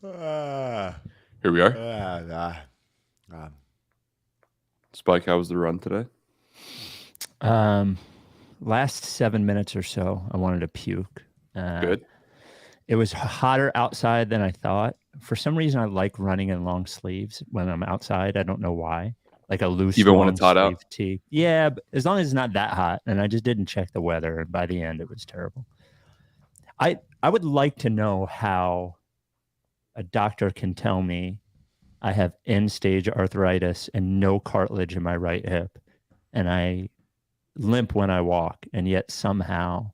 Here we are. Spike, how was the run today? Last 7 minutes or so, I wanted to puke. Good. It was hotter outside than I thought. For some reason, I like running in long sleeves when I'm outside. I don't know why. Like a loose, even when long it's hot sleeve out? tee. Yeah, but as long as it's not that hot. And I just didn't check the weather. And by the end, it was terrible. I would like to know how a doctor can tell me I have end-stage arthritis and no cartilage in my right hip, and I limp when I walk, and yet somehow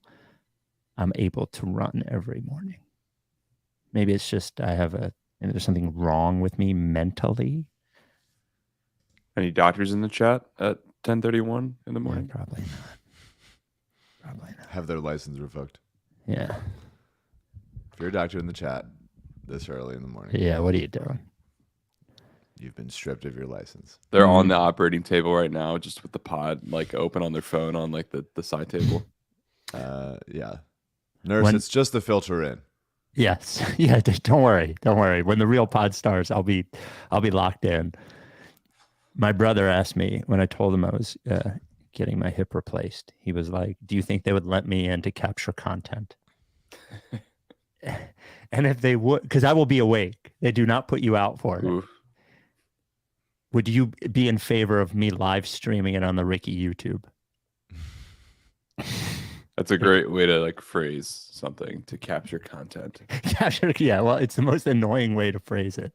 I'm able to run every morning. Maybe it's just maybe there's something wrong with me mentally. Any doctors in the chat at 10:31 in the morning? Yeah, probably not. Probably not. Have their license revoked. Yeah. If you're a doctor in the chat this early in the morning. Yeah, what are you doing? You've been stripped of your license. They're on the operating table right now, just with the pod like open on their phone on like the side table. Yeah. Nurse, it's just the filter in. Yes. Yeah, don't worry. Don't worry. When the real pod starts, I'll be locked in. My brother asked me when I told him I was getting my hip replaced. He was like, "Do you think they would let me in to capture content?" And if they would, because I will be awake. They do not put you out for it. Oof. Would you be in favor of me live streaming it on the Ricky YouTube? That's a great way to like phrase something, to capture content. Capture, yeah. Well, it's the most annoying way to phrase it.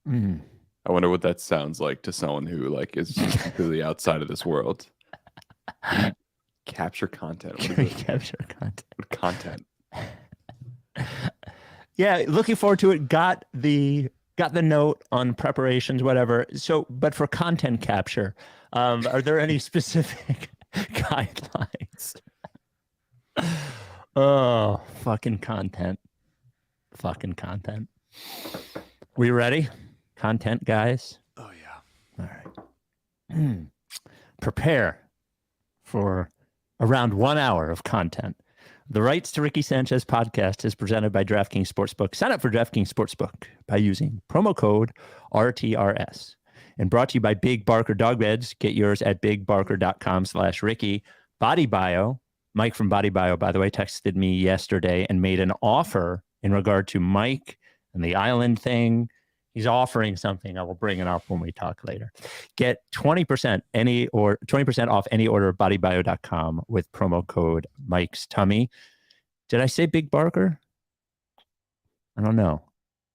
I wonder what that sounds like to someone who like is just completely outside of this world. Capture content. What is it? Capture content. What content? Yeah, looking forward to it. Got the note on preparations, whatever. So, but for content capture, are there any specific guidelines? Oh, fucking content. Fucking content. We ready? Content, guys? Oh, yeah. All right. Prepare for around 1 hour of content. The Rights to Ricky Sanchez podcast is presented by DraftKings Sportsbook. Sign up for DraftKings Sportsbook by using promo code RTRS. And brought to you by Big Barker Dog Beds. Get yours at bigbarker.com/Ricky. BodyBio, Mike from BodyBio, by the way, texted me yesterday and made an offer in regard to Mike and the island thing. He's offering something. I will bring it up when we talk later. Get 20% off any order at bodybio.com with promo code Mike's Tummy. Did I say Big Barker? I don't know.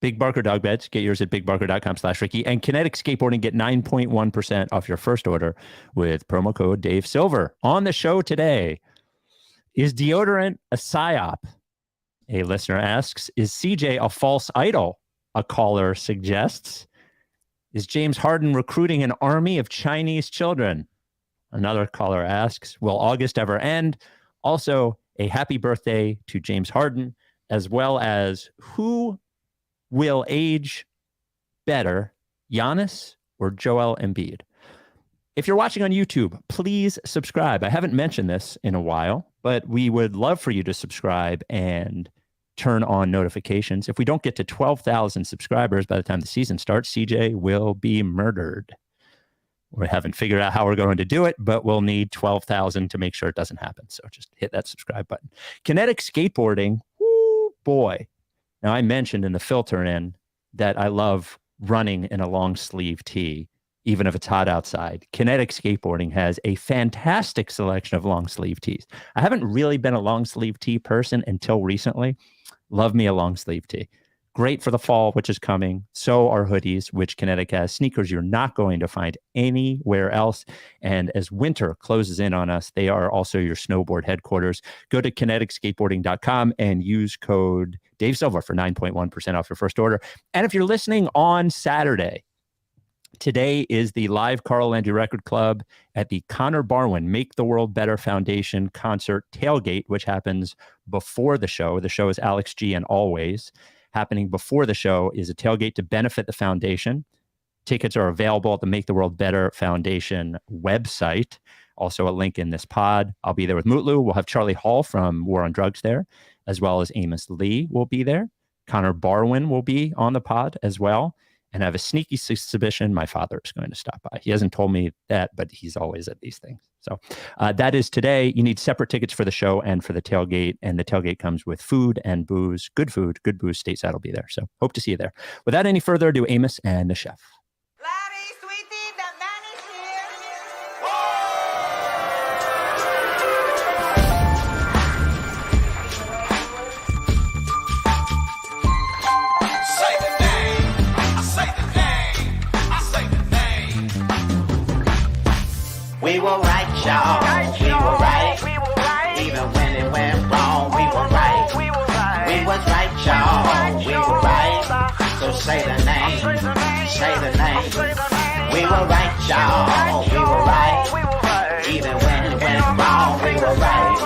Big Barker Dog Beds. Get yours at bigbarker.com/Ricky. And Kinetic Skateboarding. Get 9.1% off your first order with promo code Dave Silver. On the show today, is deodorant a psyop? A listener asks, is CJ a false idol? A caller suggests, is James Harden recruiting an army of Chinese children? Another caller asks, will August ever end? Also, a happy birthday to James Harden, as well as who will age better, Giannis or Joel Embiid? If you're watching on YouTube, please subscribe. I haven't mentioned this in a while, but we would love for you to subscribe and turn on notifications. If we don't get to 12,000 subscribers by the time the season starts, CJ will be murdered. We haven't figured out how we're going to do it, but we'll need 12,000 to make sure it doesn't happen. So just hit that subscribe button. Kinetic Skateboarding, whoo, boy. Now, I mentioned in the filter in that I love running in a long sleeve tee, even if it's hot outside. Kinetic Skateboarding has a fantastic selection of long sleeve tees. I haven't really been a long sleeve tee person until recently. Love me a long sleeve tee. Great for the fall, which is coming. So are hoodies, which Kinetic has. Sneakers you're not going to find anywhere else. And as winter closes in on us, they are also your snowboard headquarters. Go to kineticskateboarding.com and use code Dave Silver for 9.1% off your first order. And if you're listening on Saturday, today is the live Carl Landry Record Club at the Connor Barwin Make the World Better Foundation concert tailgate, which happens before the show. The show is Alex G and Always. Happening before the show is a tailgate to benefit the foundation. Tickets are available at the Make the World Better Foundation website. Also a link in this pod. I'll be there with Mutlu. We'll have Charlie Hall from War on Drugs there, as well as Amos Lee will be there. Connor Barwin will be on the pod as well. And I have a sneaky suspicion my father is going to stop by. He hasn't told me that, but he's always at these things. So that is today. You need separate tickets for the show and for the tailgate. And the tailgate comes with food and booze. Good food, good booze. Stateside will be there. So hope to see you there. Without any further ado, Amos and the chef. Larry, sweetie, the man is here. Say the name, I say the name, I say the name. We were right, y'all. We were right. Even when it went wrong, we were right. We was right, y'all. We were right. So say the name. Say the name. We were right, y'all. We were right. Even when it went wrong, we were right.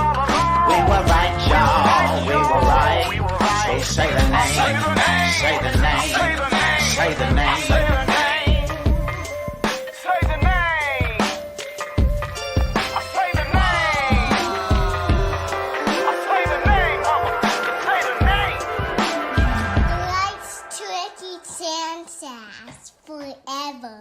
We were right, y'all. We were right. So say the name. Say the name. Say the name. Say the name. I say the name. I say the name. Say the name. Likes Tricky Sanchez forever.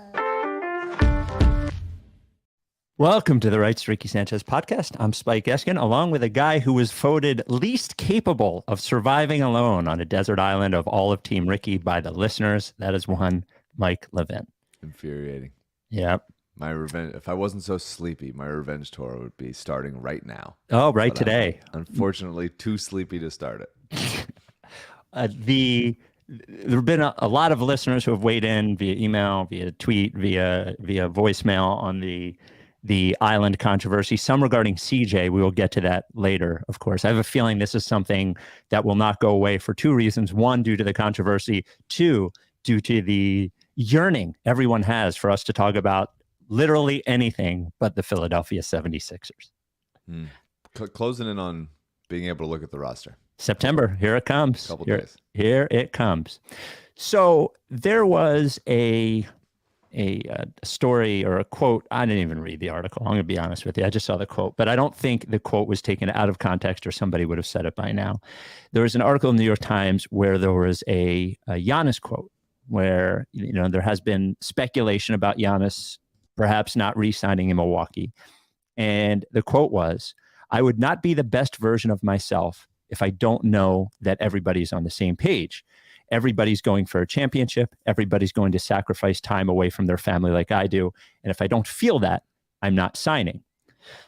Welcome to the Rights to Ricky Sanchez podcast. I'm Spike Eskin, along with a guy who was voted least capable of surviving alone on a desert island of all of Team Ricky by the listeners. That is one Mike Levin. Infuriating. Yep. My revenge. If I wasn't so sleepy, my revenge tour would be starting right now. Oh, right But I'm today. unfortunately, too sleepy to start it. There have been a lot of listeners who have weighed in via email, via tweet, via voicemail on the island controversy, some regarding CJ. We will get to that later, of course. I have a feeling this is something that will not go away for two reasons. One, due to the controversy. Two, due to the yearning everyone has for us to talk about literally anything but the Philadelphia 76ers. Closing in on being able to look at the roster. September, here it comes. Couple here, days. Here it comes. So there was a story or a quote. I didn't even read the article. I'm going to be honest with you. I just saw the quote, but I don't think the quote was taken out of context or somebody would have said it by now. There was an article in the New York Times where there was a Giannis quote where, there has been speculation about Giannis perhaps not re-signing in Milwaukee. And the quote was, "I would not be the best version of myself if I don't know that everybody's on the same page. Everybody's going for a championship. Everybody's going to sacrifice time away from their family like I do. And if I don't feel that, I'm not signing."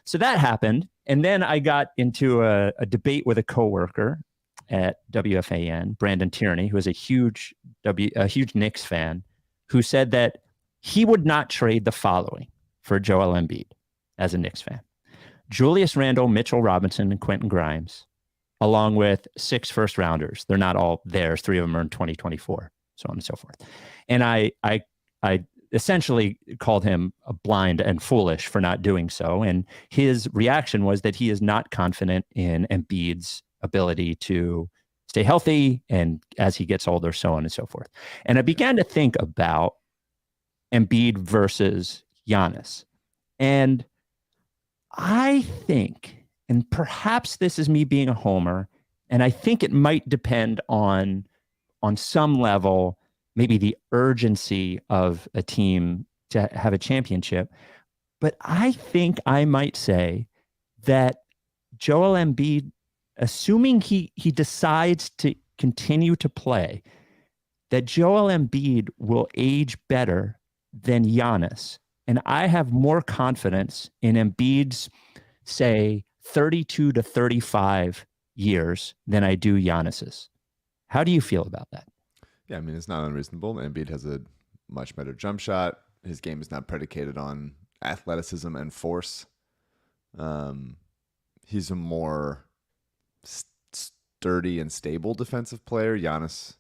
So that happened. And then I got into a debate with a coworker at WFAN, Brandon Tierney, who is a huge Knicks fan, who said that he would not trade the following for Joel Embiid as a Knicks fan: Julius Randle, Mitchell Robinson, and Quentin Grimes, along with 6 first-rounders. They're not all theirs. 3 of them are in 2024, so on and so forth. And I essentially called him blind and foolish for not doing so. And his reaction was that he is not confident in Embiid's ability to stay healthy and as he gets older, so on and so forth. And I began to think about Embiid versus Giannis. And I think, and perhaps this is me being a homer, and I think it might depend on some level, maybe the urgency of a team to have a championship. But I think I might say that Joel Embiid, assuming he decides to continue to play, that Joel Embiid will age better than Giannis. And I have more confidence in Embiid's, say, 32 to 35 years than I do Giannis's. How do you feel about that? Yeah, I mean, it's not unreasonable. Embiid has a much better jump shot. His game is not predicated on athleticism and force. He's a more sturdy and stable defensive player. Giannis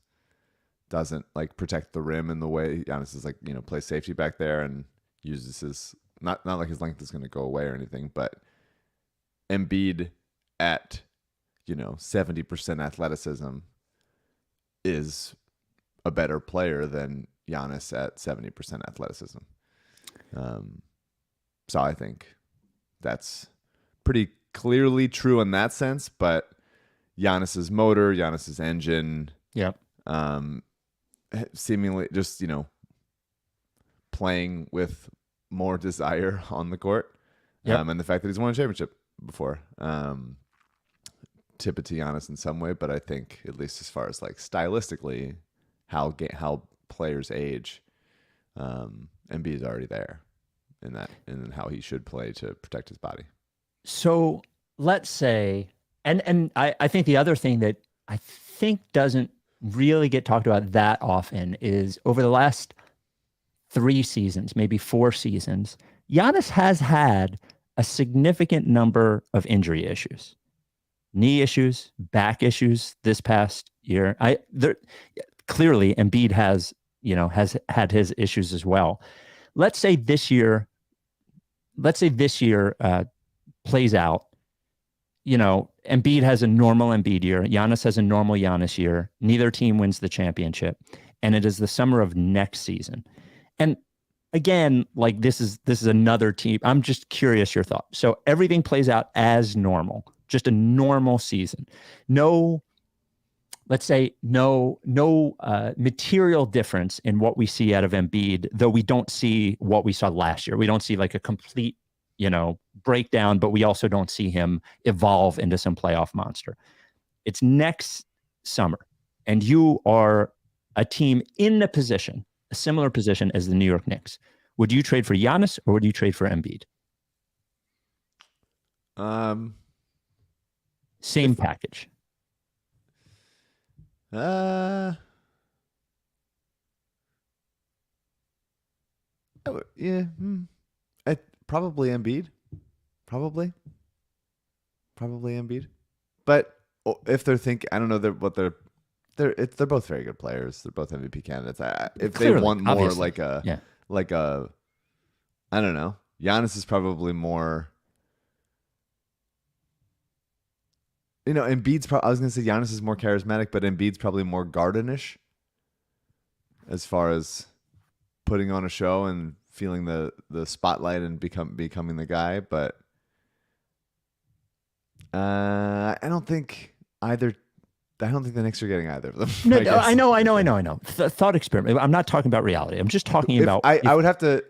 doesn't protect the rim in the way Giannis is plays safety back there and uses his not like his length is going to go away or anything, but Embiid at 70% athleticism is a better player than Giannis at 70% athleticism. So I think that's pretty clearly true in that sense, but Giannis's motor, Giannis's engine, Yep. seemingly just, playing with more desire on the court. Yep. And the fact that he's won a championship before. Tip it to Giannis in some way, but I think at least as far as like stylistically, how players age, Embiid is already there in that, and how he should play to protect his body. So let's say, and I think the other thing that I think doesn't really get talked about that often is over the last 3 seasons, maybe 4 seasons, Giannis has had a significant number of injury issues, knee issues, back issues this past year. Clearly Embiid has had his issues as well. Let's say this year plays out. Embiid has a normal Embiid year. Giannis has a normal Giannis year. Neither team wins the championship, and it is the summer of next season. And again, like this is another team. I'm just curious your thought. So everything plays out as normal, just a normal season. No material difference in what we see out of Embiid, though we don't see what we saw last year. We don't see like a complete, breakdown, but we also don't see him evolve into some playoff monster. It's next summer, and you are a team in a similar position as the New York Knicks. Would you trade for Giannis or would you trade for Embiid? Same package. Yeah. Probably Embiid. Probably Embiid. But if they're thinking, I don't know they're both very good players. They're both MVP candidates. If Clearly, they want more obviously. like a I don't know. Giannis is probably more. Embiid's I was going to say Giannis is more charismatic, but Embiid's probably more Gardenish as far as putting on a show and feeling the spotlight and becoming the guy. But I don't think the Knicks are getting either of them. No, I know. Thought experiment. I'm not talking about reality. I'm just talking about. I would have to,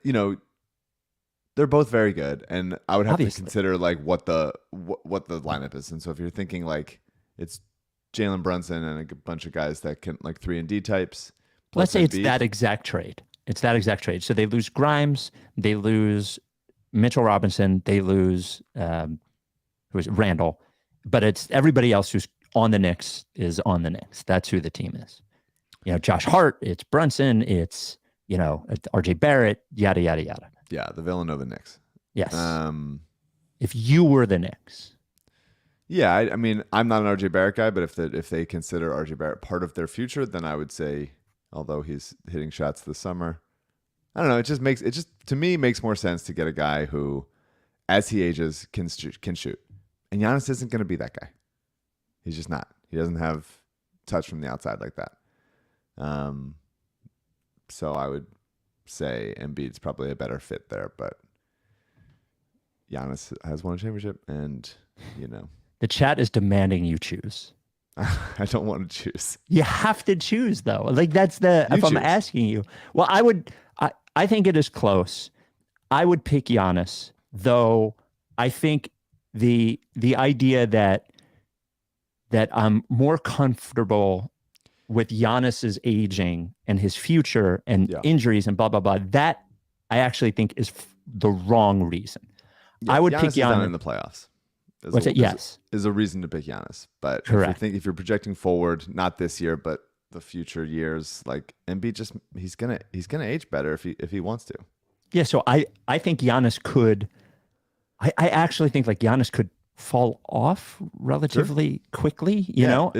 they're both very good, and I would have Obviously. to consider like what the lineup is. And so if you're thinking like it's Jalen Brunson and a bunch of guys that can like 3-and-D types. Let's say it's Embiid. that exact trade. So they lose Grimes, they lose Mitchell Robinson, they lose Randall, but it's everybody else who's on the Knicks is on the Knicks. That's who the team is. Josh Hart, it's Brunson, it's RJ Barrett, yada yada yada. Yeah, the Villanova Knicks. Yes. If you were the Knicks. Yeah, I mean, I'm not an RJ Barrett guy, but if they consider RJ Barrett part of their future, then I would say, although he's hitting shots this summer, I don't know. It just to me makes more sense to get a guy who, as he ages, can shoot. And Giannis isn't going to be that guy. He's just not. He doesn't have touch from the outside like that. So I would say Embiid's probably a better fit there, but Giannis has won a championship, and The chat is demanding you choose. I don't want to choose. You have to choose, though. Like if I'm choose. asking you, well, I think it is close. I would pick Giannis, though. I think the idea that I'm more comfortable with Giannis's aging and his future and injuries and blah blah blah. That I actually think is the wrong reason. Yeah, I would Giannis pick is done Giannis in the playoffs. Yes. Is a reason to pick Giannis. But Correct. if you're projecting forward, not this year, but the future years, like Embiid, he's gonna age better if he wants to. Yeah. So I think Giannis could. I actually think like Giannis could fall off relatively quickly. You know,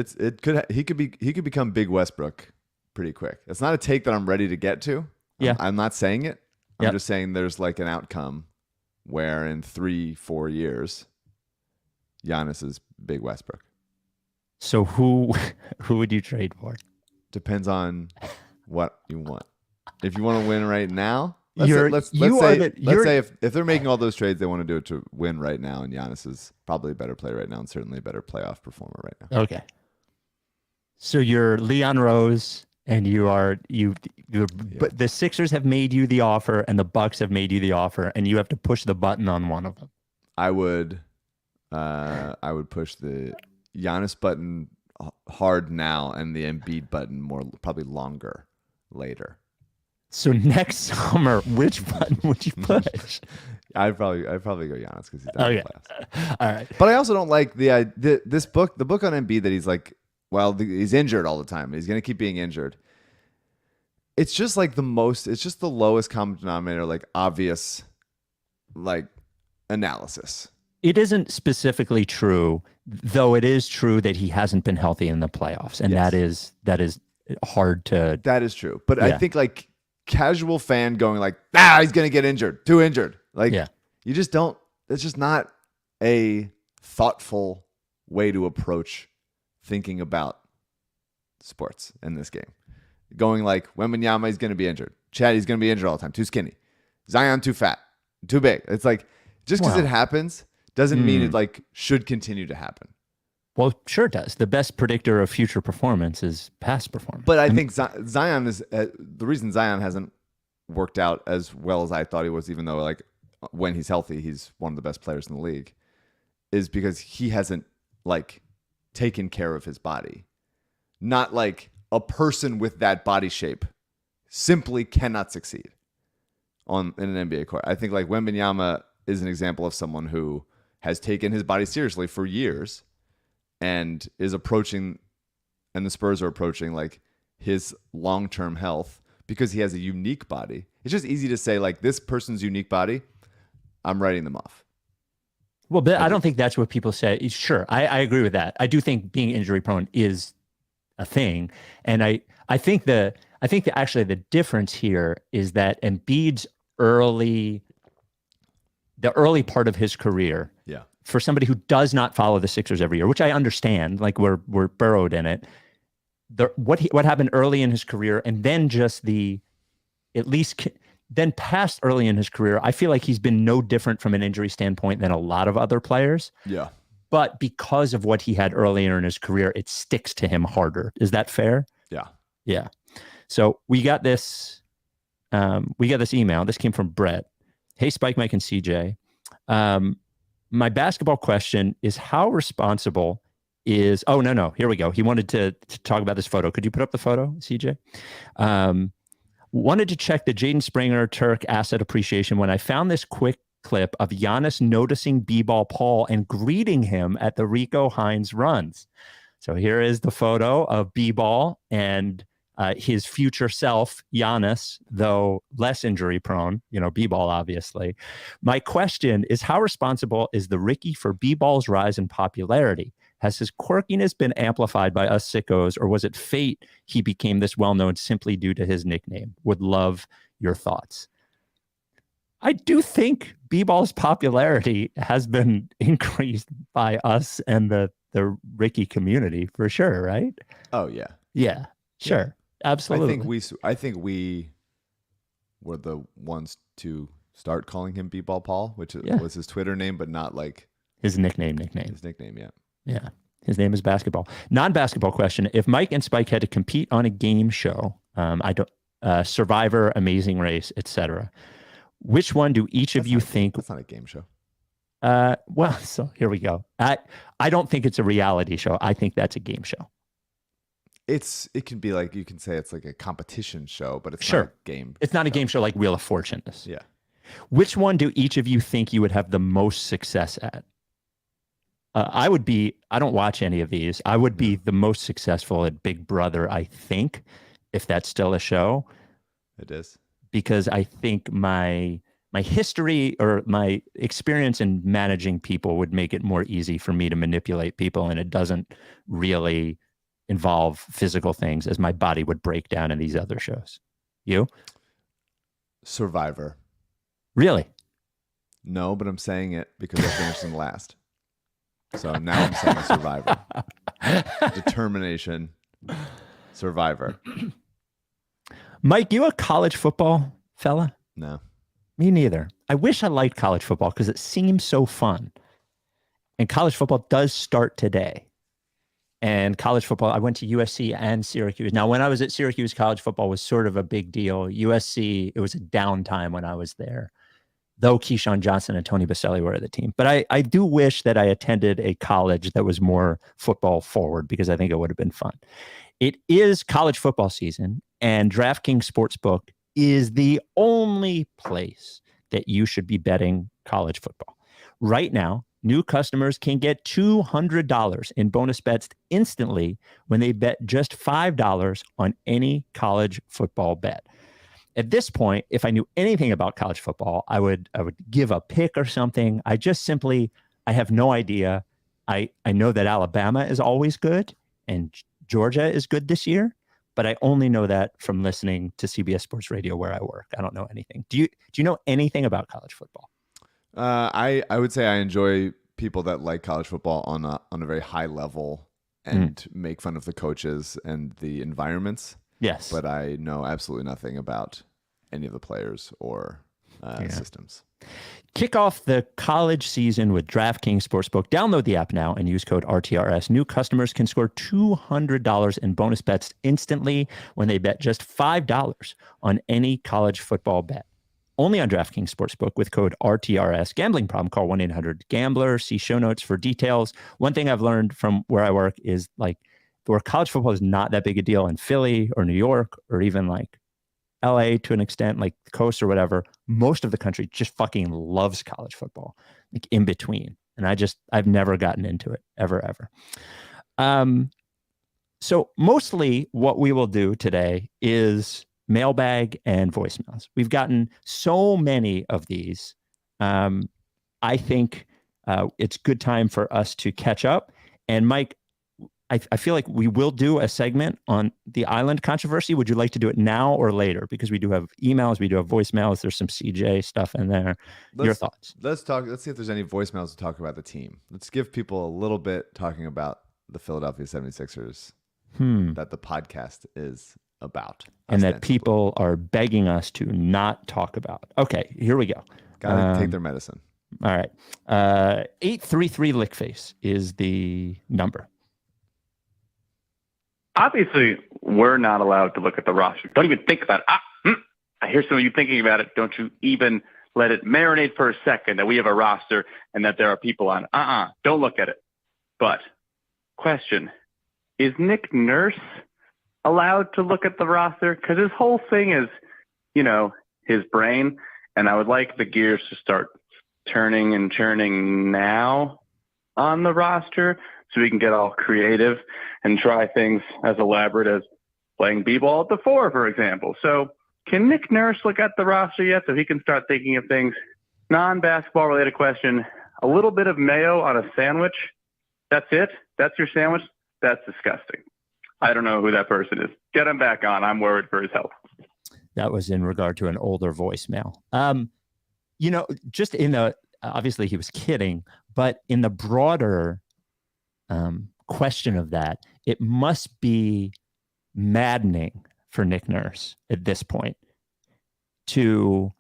he could become Big Westbrook pretty quick. It's not a take that I'm ready to get to. Yeah. I'm not saying it. I'm just saying there's like an outcome where in 3-4 years, Giannis is Big Westbrook. So who would you trade for? Depends on what you want. If you want to win right now, Let's say if they're making all those trades, they want to do it to win right now, and Giannis is probably a better player right now and certainly a better playoff performer right now. Okay. So you're Leon Rose, and but the Sixers have made you the offer, and the Bucks have made you the offer, and you have to push the button on one of them. I would push the Giannis button hard now, and the Embiid button probably longer later. So next summer, which button would you push? I'd probably go Giannis because he's done the playoffs. All right. But I also don't like the book on Embiid that he's like, he's injured all the time. He's going to keep being injured. It's just like it's just the lowest common denominator, like obvious, like analysis. It isn't specifically true, though it is true that he hasn't been healthy in the playoffs. And Yes. that is hard to. That is true. But I think like casual fan going like, he's going to get injured, too injured. Like, you just don't, it's just not a thoughtful way to approach thinking about sports in this game. Going like, Wembanyama is going to be injured. Chad, he's going to be injured all the time. Too skinny. Zion, too fat. Too big. It's like, just because it happens doesn't mean it like should continue to happen. Well, sure it does. The best predictor of future performance is past performance. But I think Zion is the reason Zion hasn't worked out as well as I thought he was, even though like when he's healthy, he's one of the best players in the league, is because he hasn't like taken care of his body. Not like a person with that body shape simply cannot succeed in an NBA court. I think like Wembanyama is an example of someone who has taken his body seriously for years and is approaching, and the Spurs are approaching like his long-term health because he has a unique body. It's just easy to say like this person's unique body, I'm writing them off. Well, but I don't think that's what people say. Sure, I agree with that. I do think being injury prone is a thing, and I think actually the difference here is that Embiid's the early part of his career, for somebody who does not follow the Sixers every year, which I understand, like we're burrowed in it. What happened early in his career, and then just then past early in his career, I feel like he's been no different from an injury standpoint than a lot of other players. Yeah. But because of what he had earlier in his career, it sticks to him harder. Is that fair? Yeah. Yeah. So we got this email. This came from Brett. Hey, Spike, Mike, and CJ. My basketball question is how responsible is... Oh, no. Here we go. He wanted to talk about this photo. Could you put up the photo, CJ? Wanted to check the Jaden Springer Turk asset appreciation when I found this quick clip of Giannis noticing B-Ball Paul and greeting him at the Rico Hines runs. So here is the photo of B-Ball and his future self, Giannis, though less injury prone, B-Ball, obviously. My question is, how responsible is the Ricky for B-Ball's rise in popularity? Has his quirkiness been amplified by us sickos, or was it fate he became this well-known simply due to his nickname? Would love your thoughts. I do think B-Ball's popularity has been increased by us and the Ricky community for sure, right? Oh, yeah. Yeah, sure. Yeah. Absolutely. I think we were the ones to start calling him B-Ball Paul, which was his Twitter name, but not like his nickname. His nickname, yeah. Yeah. His name is basketball. Non-basketball question. If Mike and Spike had to compete on a game show, Survivor, Amazing Race, etc., which one do each of you think... That's not a game show. Well, so here we go. I don't think it's a reality show. I think that's a game show. It can be like, you can say it's like a competition show, but it's not a game. It's not a game show like Wheel of Fortune is. Yeah. Which one do each of you think you would have the most success at? I don't watch any of these. I would be the most successful at Big Brother, I think, if that's still a show. It is. Because I think my history or my experience in managing people would make it more easy for me to manipulate people, and it doesn't really involve physical things as my body would break down in these other shows. You? Survivor. Really? No, but I'm saying it because I finished in last. So now I'm saying Survivor. Determination. Survivor. Mike, you a college football fella? No. Me neither. I wish I liked college football because it seems so fun. And college football does start today. And college football, I went to USC and Syracuse. Now, when I was at Syracuse, college football was sort of a big deal. USC, it was a downtime when I was there, though Keyshawn Johnson and Tony Baselli were at the team. But I do wish that I attended a college that was more football forward because I think it would have been fun. It is college football season, and DraftKings Sportsbook is the only place that you should be betting college football. Right now, new customers can get $200 in bonus bets instantly when they bet just $5 on any college football bet. At this point, if I knew anything about college football, I would give a pick or something. I have no idea. I know that Alabama is always good and Georgia is good this year, but I only know that from listening to CBS Sports Radio where I work. I don't know anything. Do you know anything about college football? I would say I enjoy people that like college football on a very high level and make fun of the coaches and the environments. Yes. But I know absolutely nothing about any of the players or systems. Kick off the college season with DraftKings Sportsbook. Download the app now and use code RTRS. New customers can score $200 in bonus bets instantly when they bet just $5 on any college football bet. Only on DraftKings Sportsbook with code RTRS. Gambling problem, call 1-800-GAMBLER. See show notes for details. One thing I've learned from where I work is like where college football is not that big a deal in Philly or New York or even like LA to an extent, like the coast or whatever, most of the country just fucking loves college football, like in between. And I've never gotten into it ever. So mostly what we will do today is mailbag and voicemails. We've gotten so many of these. I think it's good time for us to catch up. And Mike, I feel like we will do a segment on the island controversy. Would you like to do it now or later? Because we do have emails, we do have voicemails. There's some CJ stuff in there. Your thoughts? Let's talk. Let's see if there's any voicemails to talk about the team. Let's give people a little bit talking about the Philadelphia 76ers that the podcast is about. And that people are begging us to not talk about. Okay, here we go. Gotta take their medicine. All right. 833 Lickface is the number. Obviously, we're not allowed to look at the roster. Don't even think about it. I hear some of you thinking about it. Don't you even let it marinate for a second that we have a roster and that there are people on. Don't look at it. But question, is Nick Nurse allowed to look at the roster? Because his whole thing is, his brain. And I would like the gears to start turning and churning now on the roster so we can get all creative and try things as elaborate as playing b-ball at the 4, for example. So can Nick Nurse look at the roster yet so he can start thinking of things? Non-basketball related question, a little bit of mayo on a sandwich. That's it? That's your sandwich? That's disgusting. I don't know who that person is. Get him back on. I'm worried for his health. That was in regard to an older voicemail. Just in the, obviously he was kidding, but in the broader question of that, it must be maddening for Nick Nurse at this point to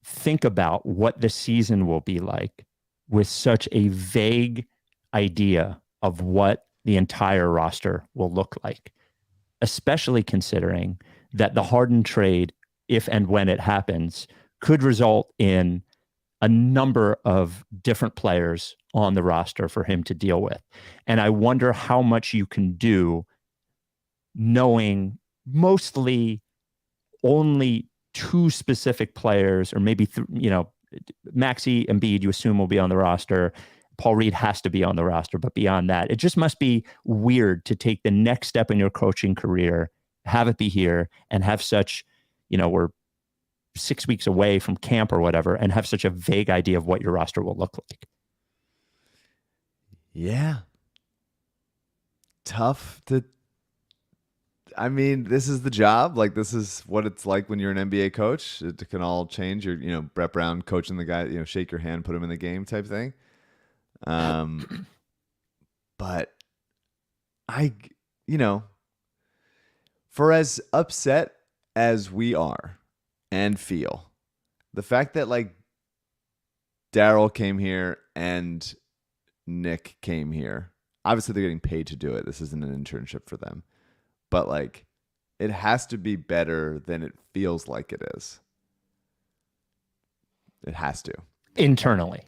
think about what the season will be like with such a vague idea of what the entire roster will look like, especially considering that the Harden trade, if and when it happens, could result in a number of different players on the roster for him to deal with. And I wonder how much you can do knowing mostly only two specific players, or maybe, Maxey, Embiid, you assume will be on the roster. Paul Reed has to be on the roster, but beyond that, it just must be weird to take the next step in your coaching career, have it be here, and have such, we're 6 weeks away from camp or whatever, and have such a vague idea of what your roster will look like. Yeah. Tough to, this is the job. Like, this is what it's like when you're an NBA coach. It can all change. You're, Brett Brown coaching the guy, shake your hand, put him in the game type thing. But for as upset as we are and feel, the fact that like Daryl came here and Nick came here. Obviously, they're getting paid to do it. This isn't an internship for them. But like, it has to be better than it feels like it is. It has to. Internally.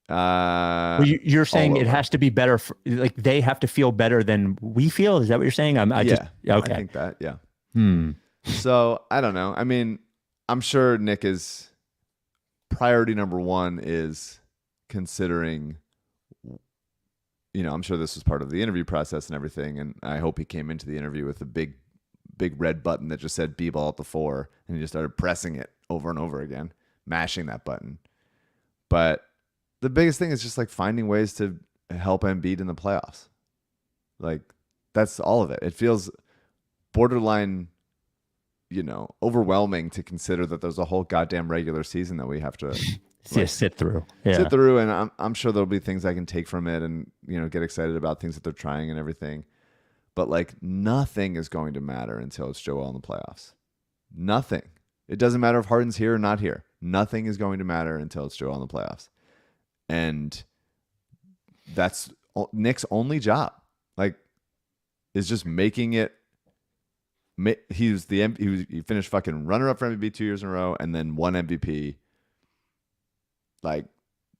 Well, you're saying it has to be better. Like they have to feel better than we feel. Is that what you're saying? Okay. I think that. Yeah. So I don't know. I mean, I'm sure Nick is priority number one is considering. You know, I'm sure this was part of the interview process and everything, and I hope he came into the interview with a big red button that just said B-ball at the 4, and he just started pressing it over and over again, mashing that button. But the biggest thing is just like finding ways to help Embiid in the playoffs. Like, that's all of it. It feels borderline, you know, overwhelming to consider that there's a whole goddamn regular season that we have to sit through. Yeah. Sit through, and I'm sure there'll be things I can take from it and, you know, get excited about things that they're trying and everything. But like nothing is going to matter until it's Joel in the playoffs. Nothing. It doesn't matter if Harden's here or not here. Nothing is going to matter until it's Joel in the playoffs. And that's Nick's only job. Like, is just making it. He finished fucking runner-up for MVP 2 years in a row and then won MVP. Like,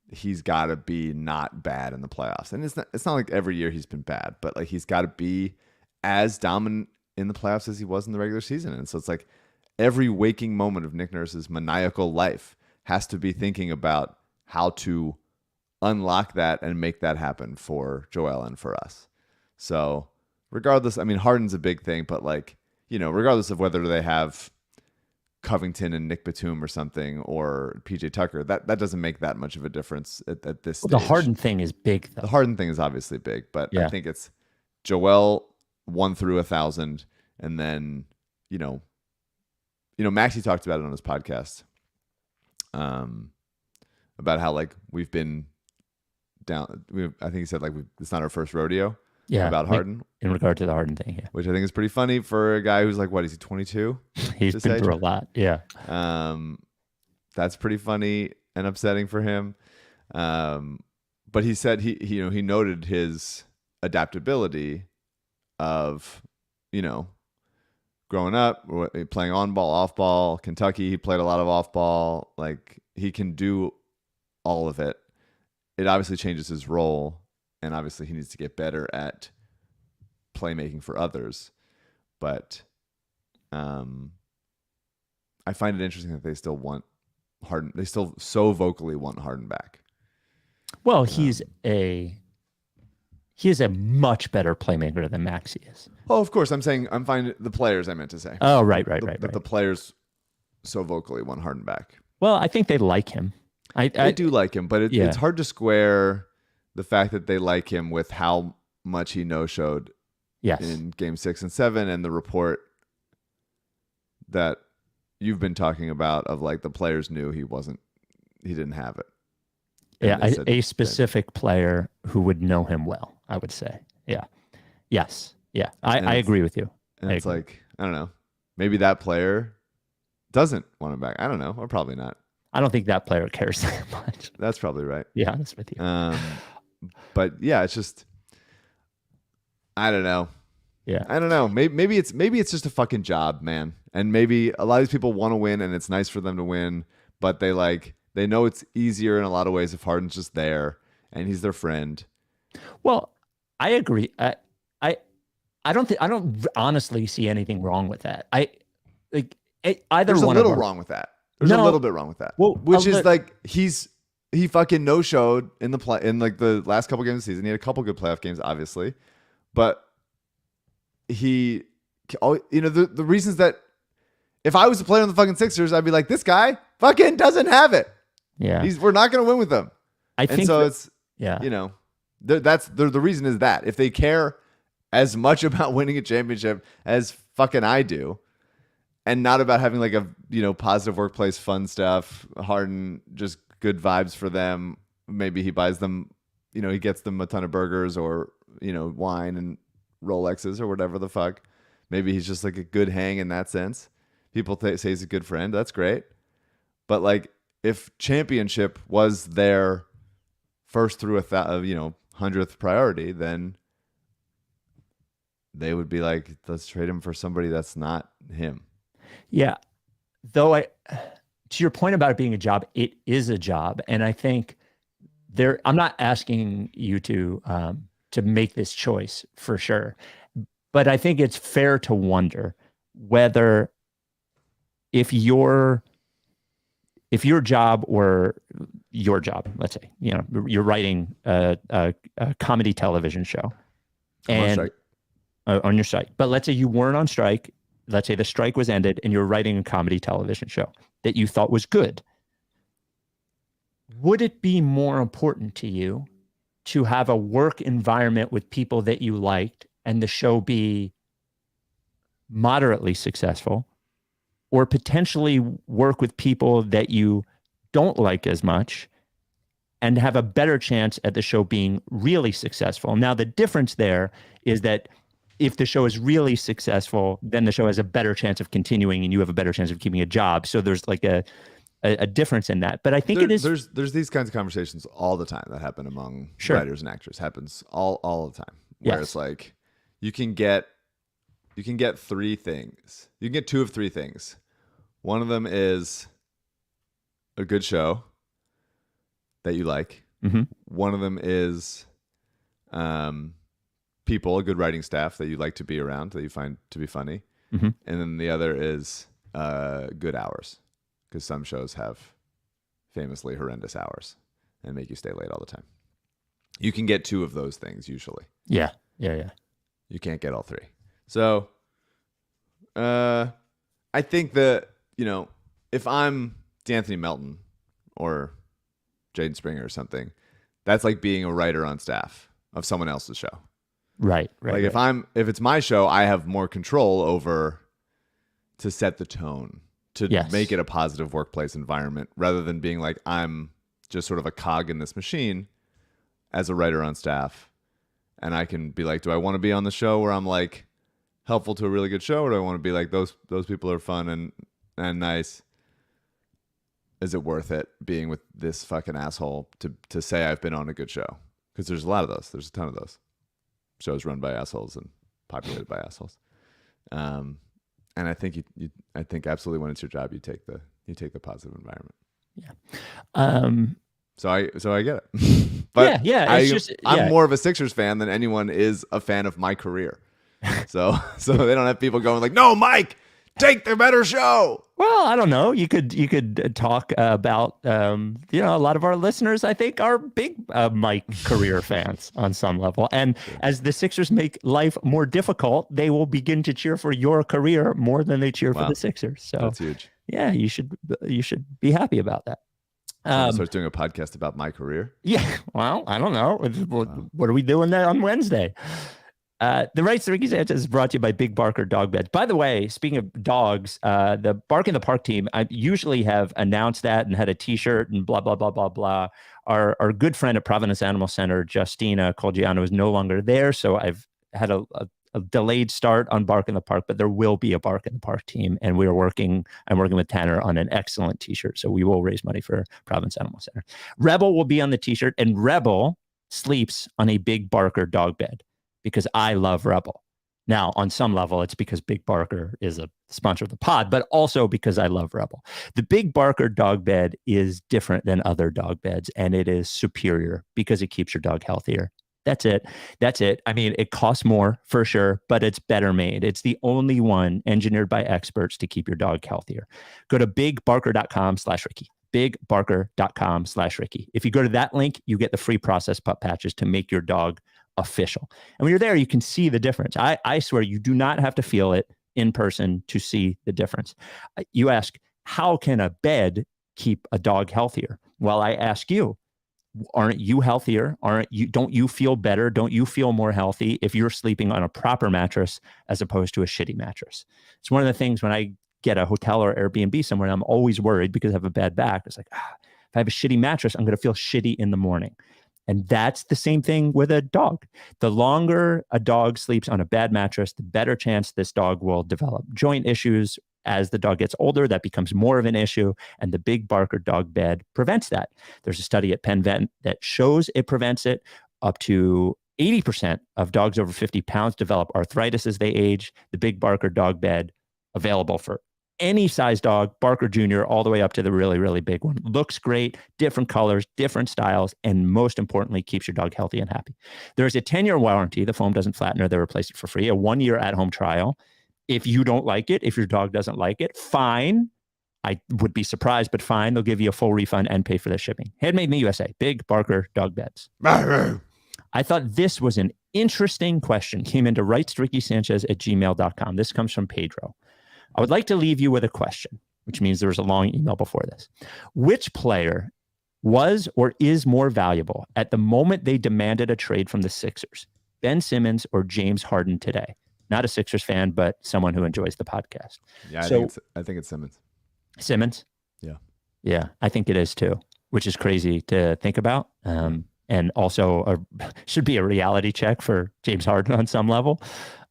he's got to be not bad in the playoffs. And it's not like every year he's been bad, but like he's got to be as dominant in the playoffs as he was in the regular season. And so it's like every waking moment of Nick Nurse's maniacal life has to be thinking about how to unlock that and make that happen for Joel and for us. So regardless, I mean, Harden's a big thing, but like, you know, regardless of whether they have Covington and Nick Batum or something, or PJ Tucker, that doesn't make that much of a difference at this stage. The Harden thing is big, though. The Harden thing is obviously big, but I think it's Joel 1 through 1,000, and then you know, Maxey talked about it on his podcast, about how like we've been down. I think he said like it's not our first rodeo. Yeah, about Harden in regard to the Harden thing, yeah, which I think is pretty funny for a guy who's like, what is he, 22? He's been through a lot, yeah. That's pretty funny and upsetting for him. But he said he noted his adaptability of, you know, growing up playing on ball, off ball. Kentucky, he played a lot of off ball. Like he can do all of it. It obviously changes his role. And obviously he needs to get better at playmaking for others. But I find it interesting that they still want Harden. They still so vocally want Harden back. Well, he's a much better playmaker than Maxey is. Oh, of course. I'm fine. The players I meant to say. Oh, right. But the players so vocally want Harden back. Well, I think they like him. I do like him, but it's hard to square the fact that they like him with how much he no-showed in Game 6 and 7, and the report that you've been talking about of like the players knew he didn't have it. And a specific player who would know him well, I would say. Yeah. Yes. Yeah. I agree with you. And it's like, I don't know, maybe that player doesn't want him back. I don't know, or probably not. I don't think that player cares that much. That's probably right. Yeah, honest with you. But yeah, it's just, I don't know. Yeah, I don't know. Maybe it's just a fucking job, man. And maybe a lot of these people want to win, and it's nice for them to win. But they know it's easier in a lot of ways if Harden's just there and he's their friend. Well, I agree. I don't honestly see anything wrong with that. There's a little wrong with that. There's a little bit wrong with that. Well, which is like he fucking no-showed in like the last couple games of the season. He had a couple good playoff games, obviously, but the reasons that if I was a player on the fucking Sixers, I'd be like, this guy fucking doesn't have it. Yeah, we're not going to win with them. I think so. It's the reason is that if they care as much about winning a championship as fucking I do, and not about having like a positive workplace fun stuff, Harden just good vibes for them. Maybe he buys them, he gets them a ton of burgers or wine and Rolexes or whatever the fuck. Maybe he's just like a good hang in that sense. People say he's a good friend. That's great. But like, if championship was their first through 100th priority, then they would be like, let's trade him for somebody that's not him. Yeah. Though to your point about it being a job, it is a job. And I think I'm not asking you to make this choice for sure, but I think it's fair to wonder whether if your job were your job, let's say, you're writing a comedy television show and on your site, but let's say you weren't on strike. Let's say the strike was ended and you're writing a comedy television show that you thought was good. Would it be more important to you to have a work environment with people that you liked and the show be moderately successful, or potentially work with people that you don't like as much and have a better chance at the show being really successful? Now, the difference there is that if the show is really successful, then the show has a better chance of continuing and you have a better chance of keeping a job. So there's like a difference in that. But I think there's these kinds of conversations all the time that happen among writers and actors. Happens all the time. Where it's like you can get three things. You can get two of three things. One of them is a good show that you like. Mm-hmm. One of them is people, a good writing staff that you like to be around, that you find to be funny. Mm-hmm. And then the other is good hours, because some shows have famously horrendous hours and make you stay late all the time. You can get two of those things usually. Yeah. You can't get all three. So I think that, if I'm D'Anthony Melton or Jaden Springer or something, that's like being a writer on staff of someone else's show. Right. Like if it's my show, I have more control over to set the tone, to make it a positive workplace environment, rather than being like, I'm just sort of a cog in this machine as a writer on staff. And I can be like, do I want to be on the show where I'm like helpful to a really good show, or do I want to be like, those people are fun and nice? Is it worth it being with this fucking asshole to say I've been on a good show? Because there's a lot of those. There's a ton of those shows run by assholes and populated by assholes. And I think I think absolutely when it's your job, you take the positive environment. Yeah. So I get it. But I'm more of a Sixers fan than anyone is a fan of my career. So they don't have people going like, no, Mike, take the better show. Well, I don't know. You could talk about, a lot of our listeners, I think, are big Mike career fans on some level. And as the Sixers make life more difficult, they will begin to cheer for your career more than they cheer for the Sixers. So that's huge. Yeah, you should be happy about that. Starts doing a podcast about my career. Yeah. Well, I don't know. What are we doing there on Wednesday? The Rights to Ricky Sanchez is brought to you by Big Barker Dog Beds. By the way, speaking of dogs, the Bark in the Park team, I usually have announced that and had a t-shirt and blah, blah, blah, blah, blah. Our good friend at Providence Animal Center, Justina Colgiano, is no longer there. So I've had a delayed start on Bark in the Park, but there will be a Bark in the Park team. And I'm working with Tanner on an excellent t-shirt. So we will raise money for Providence Animal Center. Rebel will be on the t-shirt, and Rebel sleeps on a Big Barker dog bed, because I love Rebel. Now, on some level, it's because Big Barker is a sponsor of the pod, but also because I love Rebel. The Big Barker dog bed is different than other dog beds, and it is superior because it keeps your dog healthier. That's it. I mean, it costs more for sure, but it's better made. It's the only one engineered by experts to keep your dog healthier. Go to bigbarker.com/Ricky. bigbarker.com/Ricky. If you go to that link, you get the free processed pup patches to make your dog official. And when you're there, you can see the difference. I swear you do not have to feel it in person to see the difference. You ask, how can a bed keep a dog healthier? Well, I ask you, aren't you healthier? Don't you feel better? Don't you feel more healthy if you're sleeping on a proper mattress as opposed to a shitty mattress? It's one of the things when I get a hotel or Airbnb somewhere, I'm always worried because I have a bad back. It's like, if I have a shitty mattress, I'm going to feel shitty in the morning. And that's the same thing with a dog. The longer a dog sleeps on a bad mattress, the better chance this dog will develop joint issues as the dog gets older, that becomes more of an issue, and the big Barker dog bed prevents that. There's a study at Penn Vet that shows it prevents it. Up to 80% of dogs over 50 pounds develop arthritis as they age. The big Barker dog bed, available for any size dog, Barker Jr., all the way up to the really, really big one. Looks great, different colors, different styles, and most importantly, keeps your dog healthy and happy. There's a 10-year warranty. The foam doesn't flatten or they replace it for free. A 1-year at-home trial. If you don't like it, if your dog doesn't like it, fine. I would be surprised, but fine. They'll give you a full refund and pay for the shipping. Handmade in the USA. Big Barker dog beds. I thought this was an interesting question. Came into rightstrickiesanchez@gmail.com. This comes from Pedro. I would like to leave you with a question, which means there was a long email before this. Which player was or is more valuable at the moment they demanded a trade from the Sixers? Ben Simmons or James Harden today? Not a Sixers fan, but someone who enjoys the podcast. Yeah, I think it's Simmons. Simmons? Yeah. Yeah, I think it is too, which is crazy to think about. And also should be a reality check for James Harden on some level.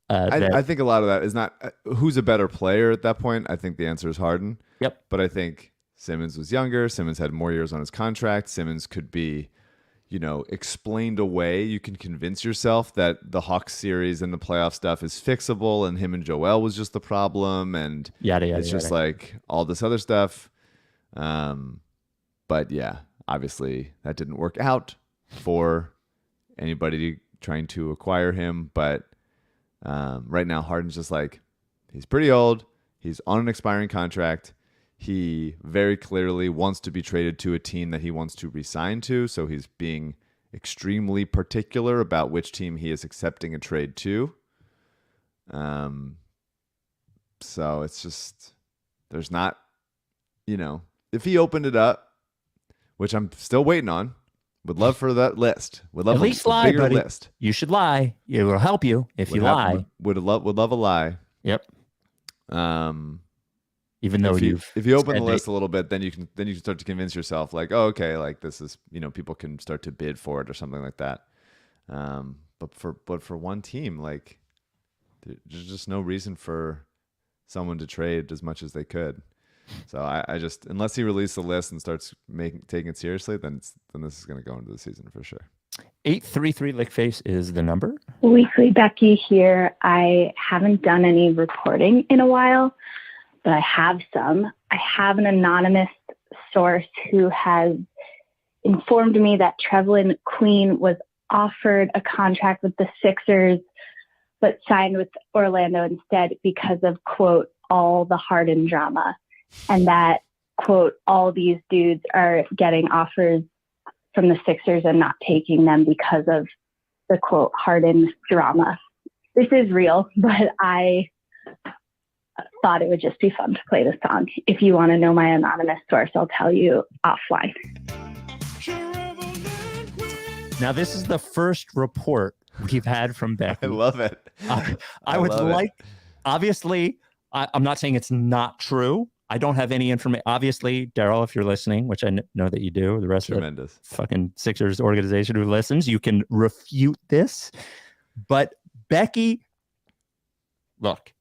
I think a lot of that is not who's a better player at that point. I think the answer is Harden. Yep. But I think Simmons was younger. Simmons had more years on his contract. Simmons could be, explained away. You can convince yourself that the Hawks series and the playoff stuff is fixable and him and Joel was just the problem. And it's just like all this other stuff. But yeah, obviously that didn't work out for anybody trying to acquire him. But right now, Harden's just like, he's pretty old. He's on an expiring contract. He very clearly wants to be traded to a team that he wants to resign to. So he's being extremely particular about which team he is accepting a trade to. So it's just, there's not, if he opened it up, which I'm still waiting on, would love for that list. Would love at least lie, bigger buddy. List. You should lie. It will help you if you lie. Would love a lie. Yep. Even though if you open the list a little bit, then you can start to convince yourself like, oh, okay, like this is, people can start to bid for it or something like that. But for one team, like there's just no reason for someone to trade as much as they could. So I just, unless he releases the list and starts taking it seriously, then this is going to go into the season for sure. 833 Lickface is the number. Weekly Becky here. I haven't done any reporting in a while, but I have some. I have an anonymous source who has informed me that Trevelyan Queen was offered a contract with the Sixers, but signed with Orlando instead because of, quote, all the Harden drama. And that, quote, all these dudes are getting offers from the Sixers and not taking them because of the, quote, Harden drama. This is real, but I thought it would just be fun to play the song. If you want to know my anonymous source, I'll tell you offline. Now, this is the first report we've had from Becky. I love it. I would like, obviously, I'm not saying it's not true. I don't have any information. Obviously, Daryl, if you're listening, which I know that you do, the rest of the fucking Sixers organization who listens, you can refute this. But Becky, look,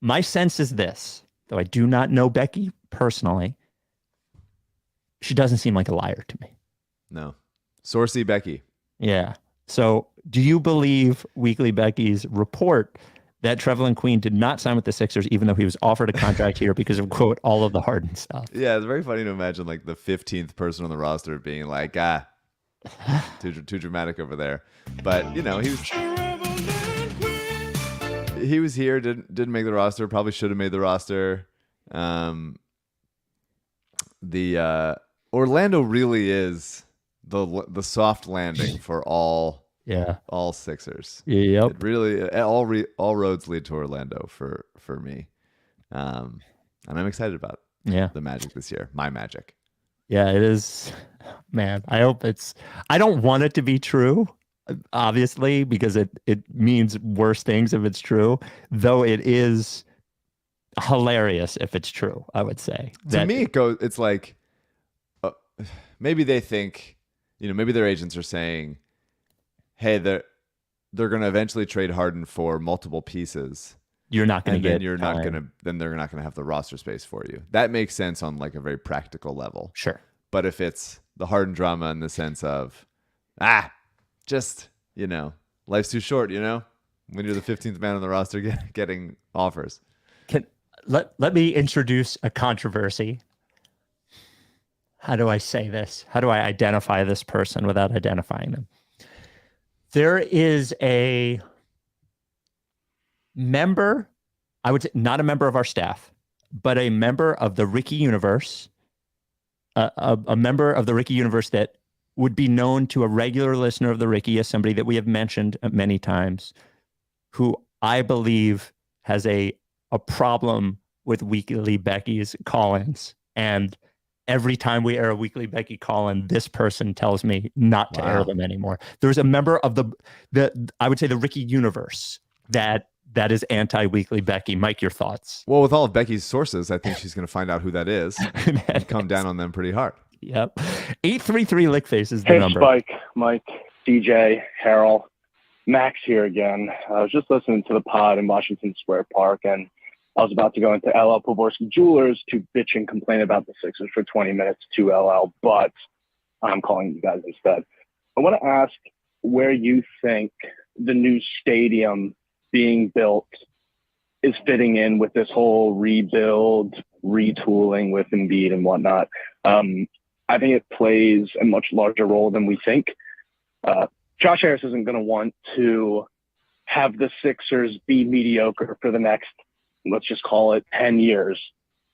my sense is this, though I do not know Becky personally, she doesn't seem like a liar to me. No. Sourcey Becky. Yeah. So do you believe Weekly Becky's report that Trevelyan Queen did not sign with the Sixers, even though he was offered a contract here because of, quote, all of the Harden stuff? Yeah, it's very funny to imagine like the 15th person on the roster being like, too dramatic over there. But, he was here, didn't make the roster, probably should have made the roster. The Orlando really is the soft landing for all Sixers. Yep. It really all roads lead to Orlando for me. And I'm excited about the Magic this year. My Magic. Yeah, it is. Man, I hope I don't want it to be true, obviously, because it means worse things if it's true, though it is hilarious if it's true, I would say. To me, it's like maybe they think, maybe their agents are saying, hey, they're going to eventually trade Harden for multiple pieces. you're not going to and get. then they're not gonna have the roster space for you. That makes sense on like a very practical level. Sure. But if it's the Harden drama in the sense of, just, life's too short, when you're the 15th man on the roster getting offers. Let me introduce a controversy. How do I say this? How do I identify this person without identifying them? There is a member, I would say not a member of our staff, but a member of the Ricky universe, a member of the Ricky universe that would be known to a regular listener of the Ricky as somebody that we have mentioned many times, who I believe has a problem with Weekly Becky's call-ins. And every time we air a Weekly Becky call-in, this person tells me not to air them anymore. There's a member of the I would say the Ricky universe that is anti-Weekly Becky. Mike, your thoughts? Well, with all of Becky's sources, I think she's going to find out who that is and come down on them pretty hard. Yep. 833 Lickface is the Hey, number. Spike, Mike, DJ, Harold, Max here again. I was just listening to the pod in Washington Square Park, and I was about to go into LL Poborski Jewelers to bitch and complain about the Sixers for 20 minutes to LL, but I'm calling you guys instead. I want to ask where you think the new stadium being built is fitting in with this whole rebuild, retooling with Embiid and whatnot. I think it plays a much larger role than we think. Josh Harris isn't going to want to have the Sixers be mediocre for the next, let's just call it 10 years,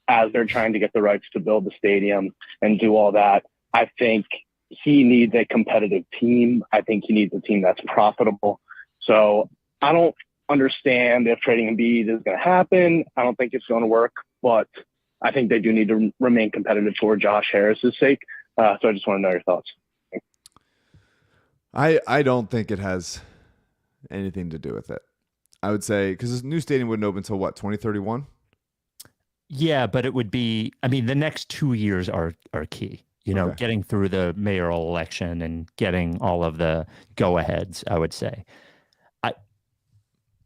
as they're trying to get the rights to build the stadium and do all that. I think he needs a competitive team. I think he needs a team that's profitable. So I don't understand if trading Embiid is going to happen. I don't think it's going to work, but I think they do need to remain competitive for Josh Harris's sake. So I just want to know your thoughts. I don't think it has anything to do with it. I would say because this new stadium wouldn't open until what, 2031? Yeah, but it would be, I mean, the next 2 years are key. Getting through the mayoral election and getting all of the go-aheads, I would say.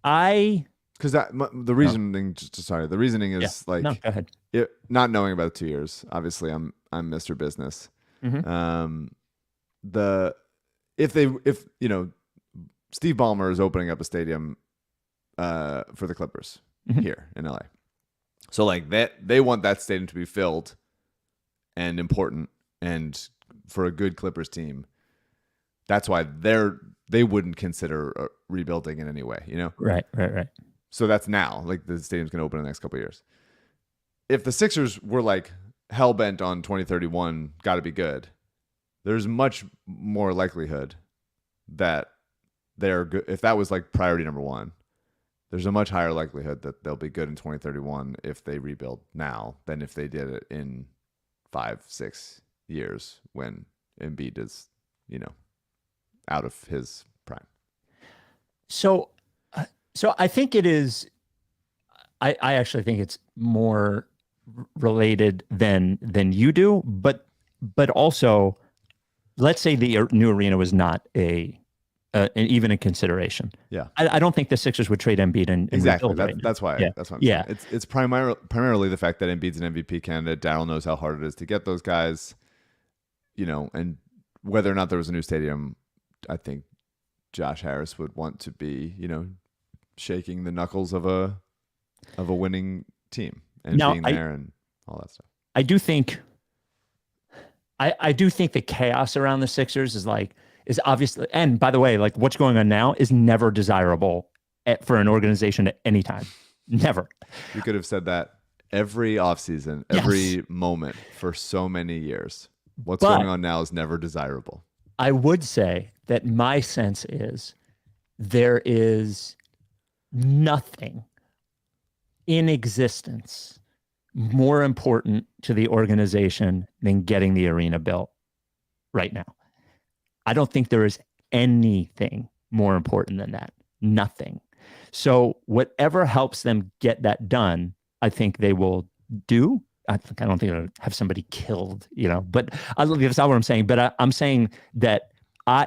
Because the reasoning, the reasoning is go ahead. Not knowing about 2 years. Obviously, I'm Mr. Business. Mm-hmm. If Steve Ballmer is opening up a stadium for the Clippers here in LA, so like that they want that stadium to be filled and important and for a good Clippers team. That's why they wouldn't consider rebuilding in any way, Right. So that's now, like the stadium's going to open in the next couple of years. If the Sixers were like hell bent on 2031, got to be good, there's much more likelihood that they're good. If that was like priority number one, there's a much higher likelihood that they'll be good in 2031 if they rebuild now than if they did it in 5-6 years when Embiid is, out of his prime. So I think it is. I actually think it's more related than you do, but also, let's say the new arena was not even a consideration. Yeah, I don't think the Sixers would trade Embiid and exactly. Rebuild That's why. Yeah. That's what I'm saying. It's primarily the fact that Embiid's an MVP candidate. Daryl knows how hard it is to get those guys. And whether or not there was a new stadium, I think Josh Harris would want to be, shaking the knuckles of a winning team and being there and all that stuff. I do think the chaos around the Sixers is obviously, and by the way, like what's going on now is never desirable for an organization at any time. Never. You could have said that every offseason, every moment for so many years. What's going on now is never desirable. I would say that my sense is there is nothing in existence more important to the organization than getting the arena built right now. I don't think there is anything more important than that. Nothing. So whatever helps them get that done, I think they will do. I don't think it'll have somebody killed, but that's not what I'm saying. But I'm saying that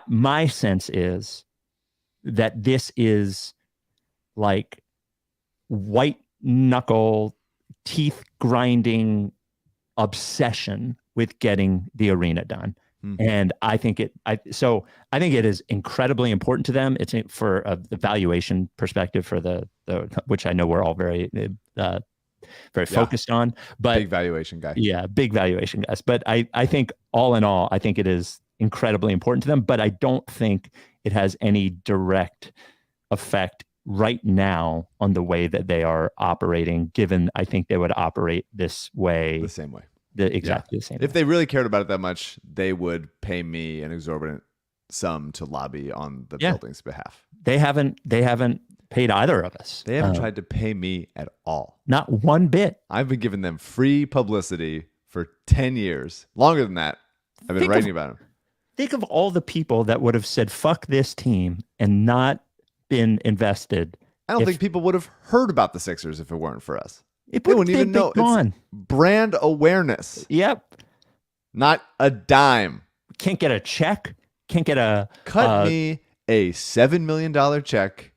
my sense is that this is like white knuckle, teeth grinding obsession with getting the arena done. And I think it is incredibly important to them. It's for the valuation perspective for the which I know we're all very focused on, but big valuation guy. Yeah, big valuation guys. But I think all in all, I think it is incredibly important to them, but I don't think it has any direct effect right now on the way that they are operating, given I think they would operate this way. The same way. Exactly the same. If they really cared about it that much, they would pay me an exorbitant sum to lobby on the building's behalf. They haven't paid either of us. They haven't tried to pay me at all. Not one bit. I've been giving them free publicity for 10 years. Longer than that. I've been writing about them. Think of all the people that would have said, fuck this team and not been invested. I don't think people would have heard about the Sixers if it weren't for us. They wouldn't even know. It's brand awareness. Yep. Not a dime. Can't get a check. Can't get a... Cut me a $7 million check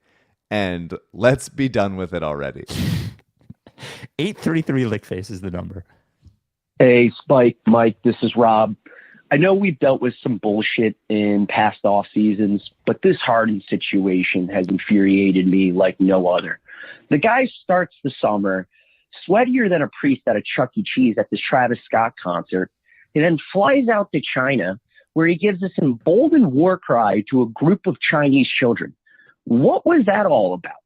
and let's be done with it already. 833 Lickface is the number. Hey, Spike, Mike, this is Rob. I know we've dealt with some bullshit in past off seasons, but this Harden situation has infuriated me like no other. The guy starts the summer sweatier than a priest at a Chuck E. Cheese at this Travis Scott concert. He then flies out to China, where he gives this emboldened war cry to a group of Chinese children. What was that all about?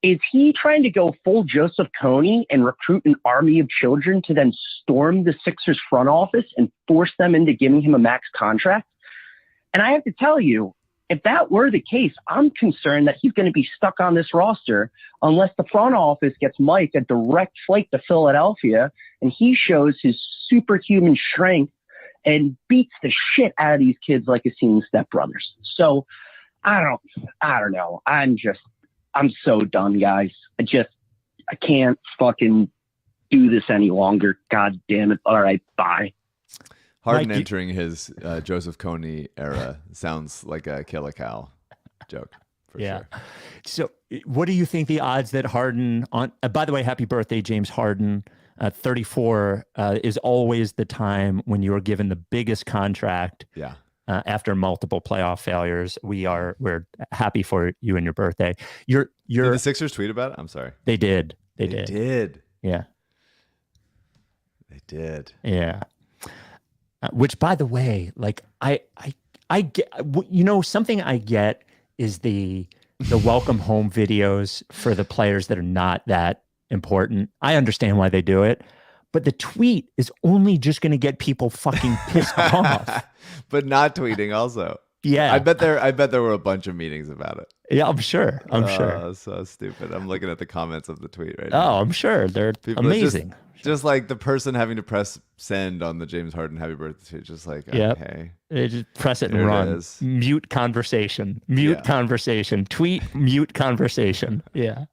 Is he trying to go full Joseph Kony and recruit an army of children to then storm the Sixers front office and force them into giving him a max contract? And I have to tell you, if that were the case, I'm concerned that he's going to be stuck on this roster unless the front office gets Mike a direct flight to Philadelphia and he shows his superhuman strength and beats the shit out of these kids like Hakeem stepbrothers. So I don't know. I'm so done, guys. I can't fucking do this any longer. God damn it. All right, bye. Harden entering his Joseph Kony era sounds like a Kill a Cow joke for sure. So what do you think the odds that Harden on, by the way, happy birthday, James Harden, 34 is always the time when you are given the biggest contract. Yeah. After multiple playoff failures, we're happy for you and your birthday. Did the Sixers tweet about it? I'm sorry. They did. They did. Yeah. They did. Yeah. Which, by the way, like I get, something I get is the welcome home videos for the players that are not that important. I understand why they do it, but the tweet is only just going to get people fucking pissed off. But not tweeting also. Yeah. I bet there were a bunch of meetings about it. Yeah, I'm sure. So stupid. I'm looking at the comments of the tweet right now. Oh, I'm sure. They're amazing. Just like the person having to press send on the James Harden happy birthday tweet, just like, okay. They just press it and run. Mute conversation. Conversation. Tweet, mute conversation. Yeah.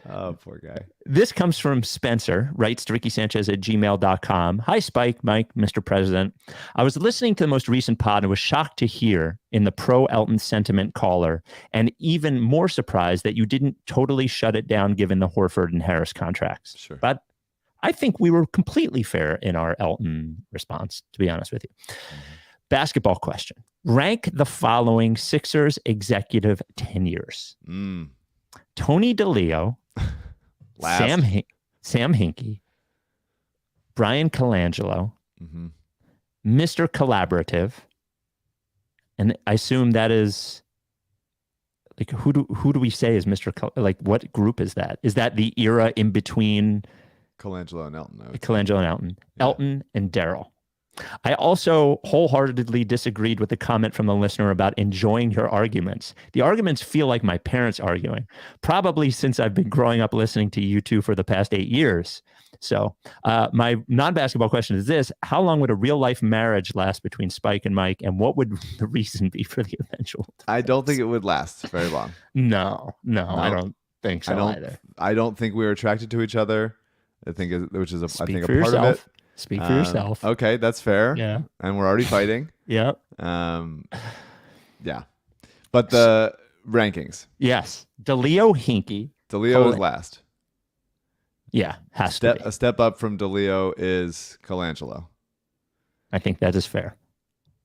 Oh, poor guy. This comes from Spencer, writes to rickysanchez@gmail.com. Hi, Spike, Mike, Mr. President. I was listening to the most recent pod and was shocked to hear in the pro-Elton sentiment caller, and even more surprised that you didn't totally shut it down given the Horford and Harris contracts. Sure. But I think we were completely fair in our Elton response, to be honest with you. Mm-hmm. Basketball question. Rank the following Sixers executive tenures. Tony DeLeo, Sam Hinkie, Brian Colangelo, Mr. Collaborative, and I assume that is like who do we say is Mr. Like what group is that? Is that the era in between Colangelo and Elton? Colangelo and Elton, Elton and Daryl. I also wholeheartedly disagreed with the comment from the listener about enjoying your arguments. The arguments feel like my parents arguing, probably since I've been growing up listening to you two for the past 8 years. So my non-basketball question is this: how long would a real-life marriage last between Spike and Mike, and what would the reason be for the eventual divorce? I don't think it would last very long. No, I don't think so either. I don't think we're attracted to each other. I think a part yourself. of it. Speak for yourself. Okay, that's fair. Yeah. And we're already fighting. Yep. Yeah. But the rankings. Yes. DeLeo Hinkie. DeLeo is last. Yeah, has to be. A step up from DeLeo is Colangelo. I think that is fair.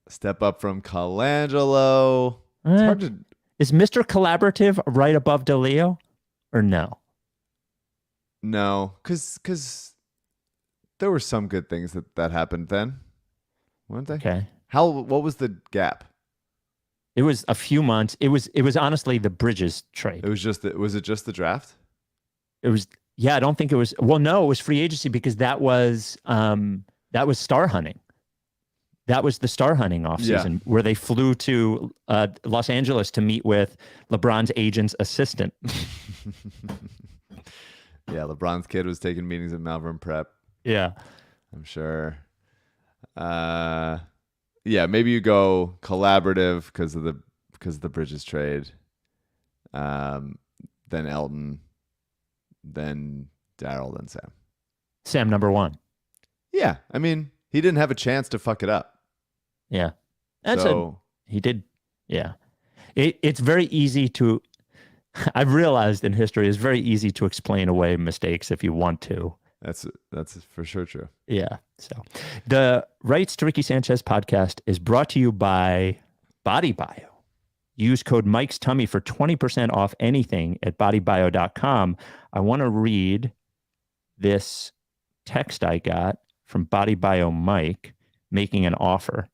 A step up from Colangelo. It's hard to. Is Mr. Collaborative right above DeLeo or no? No, because there were some good things that happened then, weren't they? Okay. What was the gap? It was a few months. It was honestly the Bridges trade. It was was it just the draft? It was, yeah, I don't think it was, well, no, it was free agency because that was star hunting. That was the star hunting offseason where they flew to Los Angeles to meet with LeBron's agent's assistant. Yeah, LeBron's kid was taking meetings at Malvern Prep. Yeah. I'm sure. Yeah, maybe you go collaborative because of the Bridges trade. Then Elton, then Daryl, then Sam. Sam number 1. Yeah, I mean, he didn't have a chance to fuck it up. Yeah. He did. Yeah. It's very easy to, I've realized in history, it's very easy to explain away mistakes if you want to. That's for sure true. Yeah. So the Rights to Ricky Sanchez podcast is brought to you by BodyBio. Use code Mike's Tummy for 20% off anything at bodybio.com. I want to read this text I got from BodyBio Mike making an offer.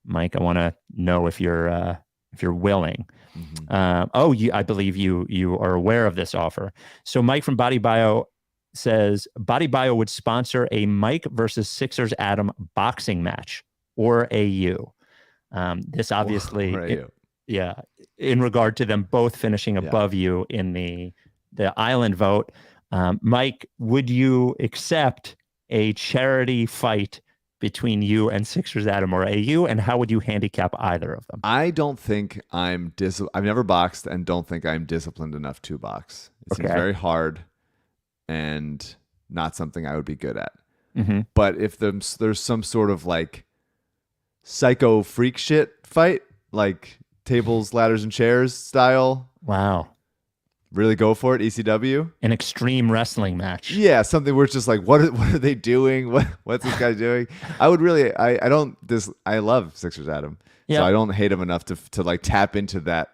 Mike, I want to know if you're willing. Mm-hmm. I believe you are aware of this offer. So Mike from BodyBio says BodyBio would sponsor a Mike versus Sixers Adam boxing match or AU. This obviously, in regard to them both finishing above you in the island vote. Mike, would you accept a charity fight between you and Sixers Adam or AU, and how would you handicap either of them? I don't think I've never boxed and don't think I'm disciplined enough to box. It seems very hard and not something I would be good at. Mm-hmm. But if there's some sort of like psycho freak shit fight, like tables, ladders, and chairs style. Wow. Really go for it, ECW. An extreme wrestling match. Yeah, something where it's just like, what are they doing? What's this guy doing? I would really, I love Sixers Adam. Yeah. So I don't hate him enough to like tap into that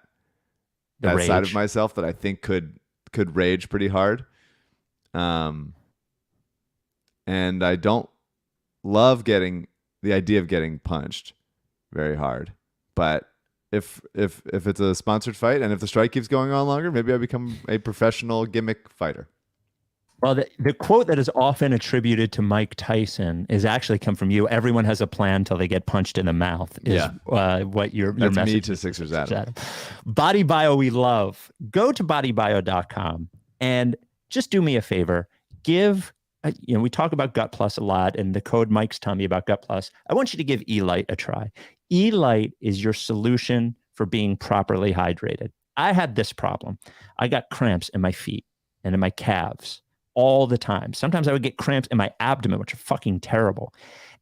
side of myself that I think could rage pretty hard. And I don't love the idea of getting punched very hard. But if it's a sponsored fight and if the strike keeps going on longer, maybe I become a professional gimmick fighter. Well, the quote that is often attributed to Mike Tyson is actually come from you. Everyone has a plan till they get punched in the mouth. What your That's message me to Sixers Adam. BodyBio we love. Go to bodybio.com and just do me a favor. We talk about Gut Plus a lot and the code Mike's Tummy about Gut Plus. I want you to give E-Lite a try. E-Lite is your solution for being properly hydrated. I had this problem. I got cramps in my feet and in my calves all the time. Sometimes I would get cramps in my abdomen, which are fucking terrible.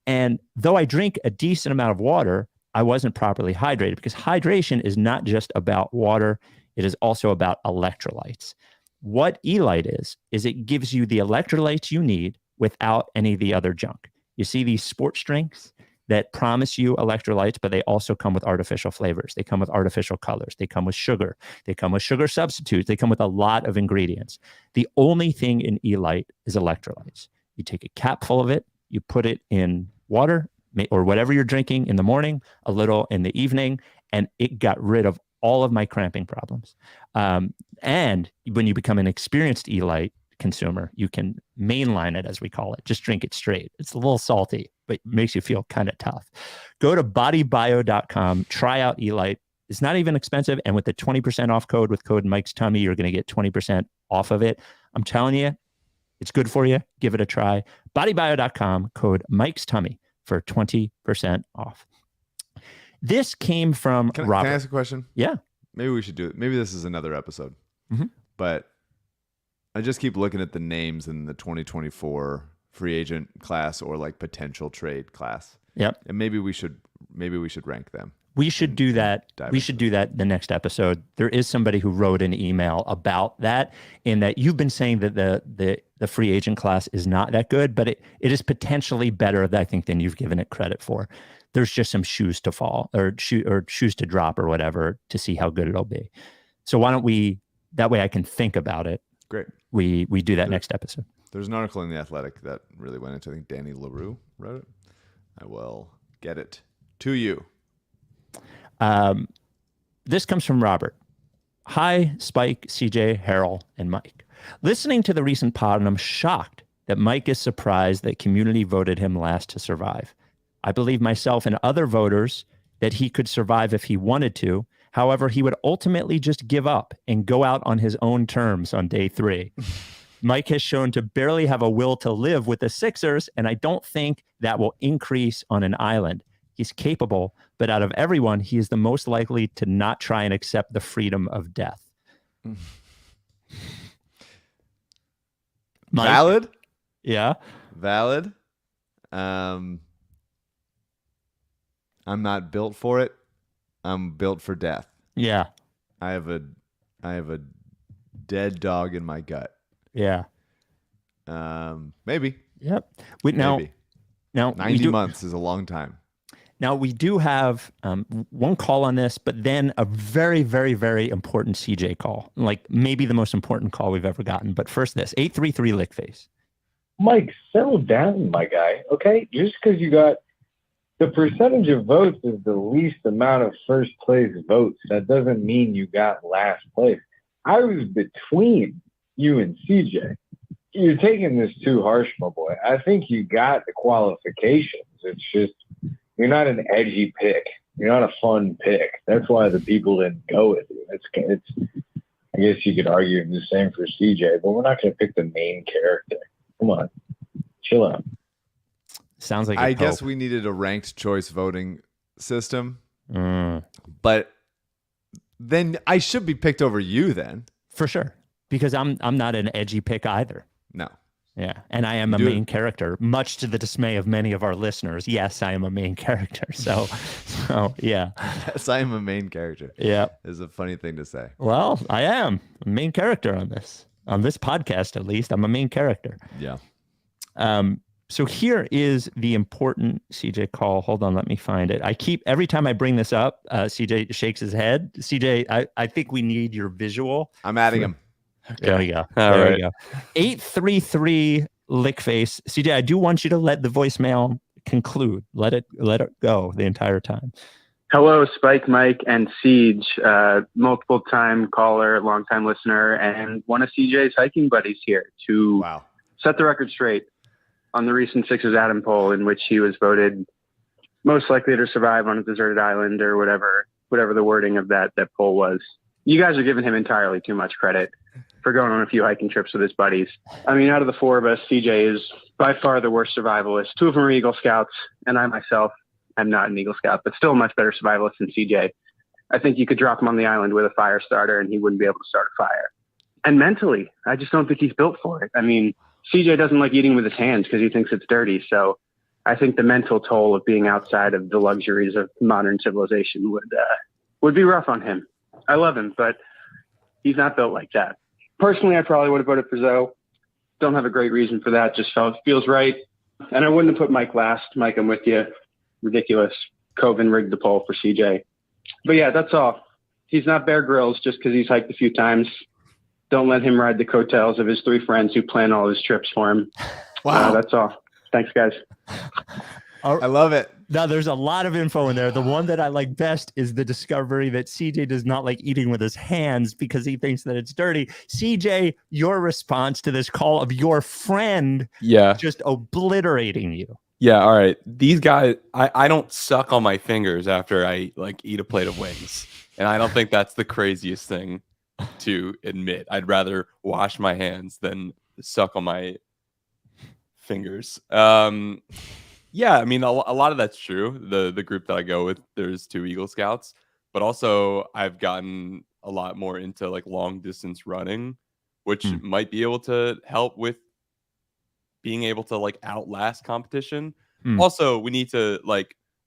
And though I drink a decent amount of water, I wasn't properly hydrated because hydration is not just about water. It is also about electrolytes. What E-Lite is it gives you the electrolytes you need without any of the other junk. You see these sports drinks that promise you electrolytes, but they also come with artificial flavors. They come with artificial colors. They come with sugar. They come with sugar substitutes. They come with a lot of ingredients. The only thing in E-Lite is electrolytes. You take a cap full of it, you put it in water or whatever you're drinking in the morning, a little in the evening, and it got rid of all of my cramping problems. And when you become an experienced E-Lite consumer, you can mainline it, as we call it. Just drink it straight. It's a little salty, but makes you feel kind of tough. Go to bodybio.com, try out E-Lite. It's not even expensive. And with the 20% off code with code Mike's Tummy, you're going to get 20% off of it. I'm telling you, it's good for you. Give it a try. Bodybio.com, code Mike's Tummy for 20% off. This came from Robert. Can I ask a question? Yeah. Maybe we should do it. Maybe this is another episode. Mm-hmm. But I just keep looking at the names in the 2024 free agent class or like potential trade class. Yep. And maybe we should rank them. We should do that. We should do that the next episode. There is somebody who wrote an email about that, in that you've been saying that the the free agent class is not that good, but it is potentially better, I think, than you've given it credit for. There's just some shoes to fall or shoes to drop or whatever to see how good it'll be. So why don't we, that way I can think about it. Great. We do that next episode. There's an article in The Athletic that really went into, I think Danny LaRue wrote it. I will get it to you. This comes from Robert. Hi, Spike, CJ, Harold, and Mike. Listening to the recent pod, and I'm shocked that Mike is surprised that community voted him last to survive. I believe myself and other voters that he could survive if he wanted to. However, he would ultimately just give up and go out on his own terms on day 3. Mike has shown to barely have a will to live with the Sixers, and I don't think that will increase on an island. He's capable, but out of everyone, he is the most likely to not try and accept the freedom of death. Mike? Valid? Yeah. Valid. I'm not built for it. I'm built for death. Yeah. I have a dead dog in my gut. Yeah. Maybe. Yep. Maybe. Now 90 months is a long time. Now we do have one call on this, but then a very, very, very important CJ call, like maybe the most important call we've ever gotten. But first, this 833 Lickface. Mike, settle down, my guy. Okay, just because you got the percentage of votes is the least amount of first place votes. That doesn't mean you got last place. I was between you and CJ. You're taking this too harsh, my boy. I think you got the qualifications. It's just you're not an edgy pick. You're not a fun pick. That's why the people didn't go with you. It's. I guess you could argue the same for CJ, but we're not going to pick the main character. Come on, chill out. Sounds like I guess we needed a ranked choice voting system, but then I should be picked over you then. For sure, because I'm not an edgy pick either. No. Yeah, and I am a main character, much to the dismay of many of our listeners. Yes, I am a main character. So yeah. Yes, I am a main character. Yeah, is a funny thing to say. Well, I am a main character on this podcast. At least I'm a main character. Yeah. So here is the important CJ call. Hold on, let me find it. Every time I bring this up, CJ shakes his head. CJ, I think we need your visual. I'm adding him. Okay. There we go. All right. We go. 833 Lickface. CJ, I do want you to let the voicemail conclude. Let it go the entire time. Hello, Spike, Mike, and Siege. Multiple time caller, long time listener, and one of CJ's hiking buddies here to set the record straight on the recent Sixers Adam poll, in which he was voted most likely to survive on a deserted island or whatever the wording of that poll was. You guys are giving him entirely too much credit for going on a few hiking trips with his buddies. I mean, out of the four of us, CJ is by far the worst survivalist. 2 of them are Eagle Scouts, and I myself am not an Eagle Scout, but still a much better survivalist than CJ. I think you could drop him on the island with a fire starter, and he wouldn't be able to start a fire. And mentally, I just don't think he's built for it. I mean, CJ doesn't like eating with his hands because he thinks it's dirty. So I think the mental toll of being outside of the luxuries of modern civilization would be rough on him. I love him, but he's not built like that. Personally, I probably would have voted for Zoe. Don't have a great reason for that. Just feels right. And I wouldn't have put Mike last. Mike, I'm with you. Ridiculous. Coven rigged the poll for CJ. But yeah, that's all. He's not Bear Grylls just because he's hiked a few times. Don't let him ride the coattails of his 3 friends who plan all his trips for him. Wow. That's all. Thanks, guys. I love it. Now, there's a lot of info in there. The one that I like best is the discovery that CJ does not like eating with his hands because he thinks that it's dirty. CJ, your response to this call of your friend just obliterating you. Yeah, all right. These guys, I don't suck on my fingers after I eat a plate of wings. And I don't think that's the craziest thing to admit. I'd rather wash my hands than suck on my fingers. Yeah, I mean, a lot of that's true. The group that I go with, there's 2 Eagle Scouts, but also I've gotten a lot more into long distance running, which might be able to help with being able to outlast competition. Also, we need to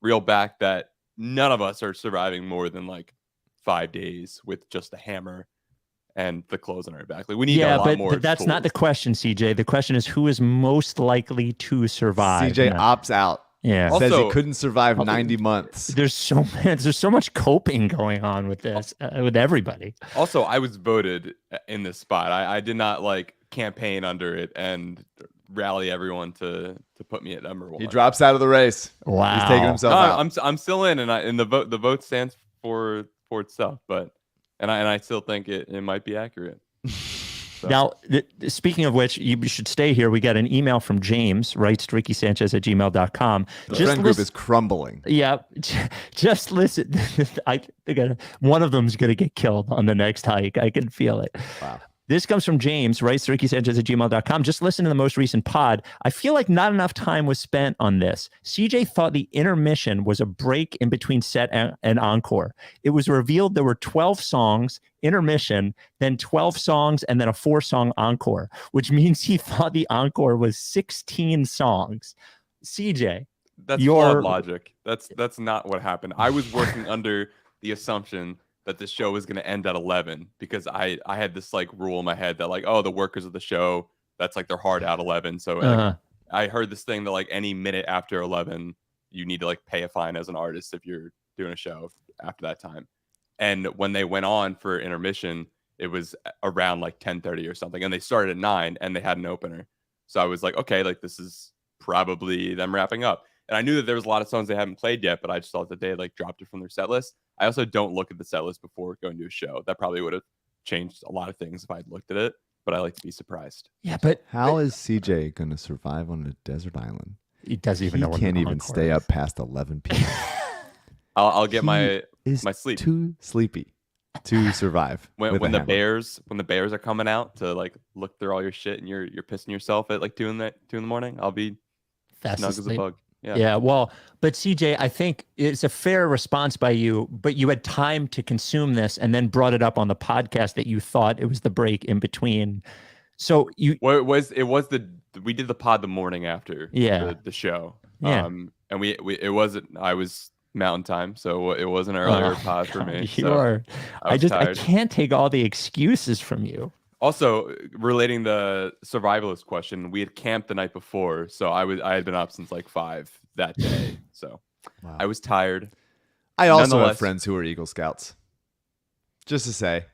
reel back that none of us are surviving more than 5 days with just a hammer. and the clothes on our back. Like we need a lot more. But that's not the question, CJ. The question is who is most likely to survive. CJ opts out. Yeah. Says Also, he couldn't survive 90 months. There's so much coping going on with this, with everybody. Also, I was voted in this spot. I did not like campaign under it and rally everyone to put me at number 1. He drops out of the race. Wow. He's taking himself out. I'm still in, and the vote stands for itself, but I still think it might be accurate. So. Now, speaking of which, you should stay here. We got an email from James, writes to rickysanchez@gmail.com. The friend group is crumbling. Yeah, just listen. One of them's going to get killed on the next hike. I can feel it. Wow. This comes from James, writes to rickysanchez@gmail.com. Just listen to the most recent pod. I feel like not enough time was spent on this. CJ thought the intermission was a break in between set and encore. It was revealed there were 12 songs, intermission, then 12 songs, and then a 4-song encore, which means he thought the encore was 16 songs. CJ, that's flawed logic. That's not what happened. I was working under the assumption that the show was going to end at 11 because I had this like rule in my head that like, oh, the workers of the show, that's like they're hard out 11. So like, I heard this thing that like any minute after 11, you need to like pay a fine as an artist if you're doing a show after that time. And when they went on for intermission, it was around like 10:30 or something. And they started at 9 and they had an opener. So I was like, okay, like this is probably them wrapping up. And I knew that there was a lot of songs they hadn't played yet, but I just thought that they had like dropped it from their set list. I also don't look at the set list before going to a show. That probably would have changed a lot of things if I'd looked at it, but I like to be surprised. Yeah, but how is CJ going to survive on a desert island? He doesn't even know. He can't even stay up past 11 p.m. I'll get my sleep. Too sleepy to survive. When the bears are coming out to like look through all your shit and you're pissing yourself at like 2 in the morning, I'll be fast snug asleep. as a bug. Yeah. Well, but CJ, I think it's a fair response by you, but you had time to consume this and then brought it up on the podcast that you thought it was the break in between. So we did the pod the morning after the show. Yeah. And it wasn't, I was mountain time, so it was an earlier pod for me. I can't take all the excuses from you. Also, relating the survivalist question, we had camped the night before, so I had been up since like 5 that day, so wow. I was tired. I also have friends who are Eagle Scouts. Just to say.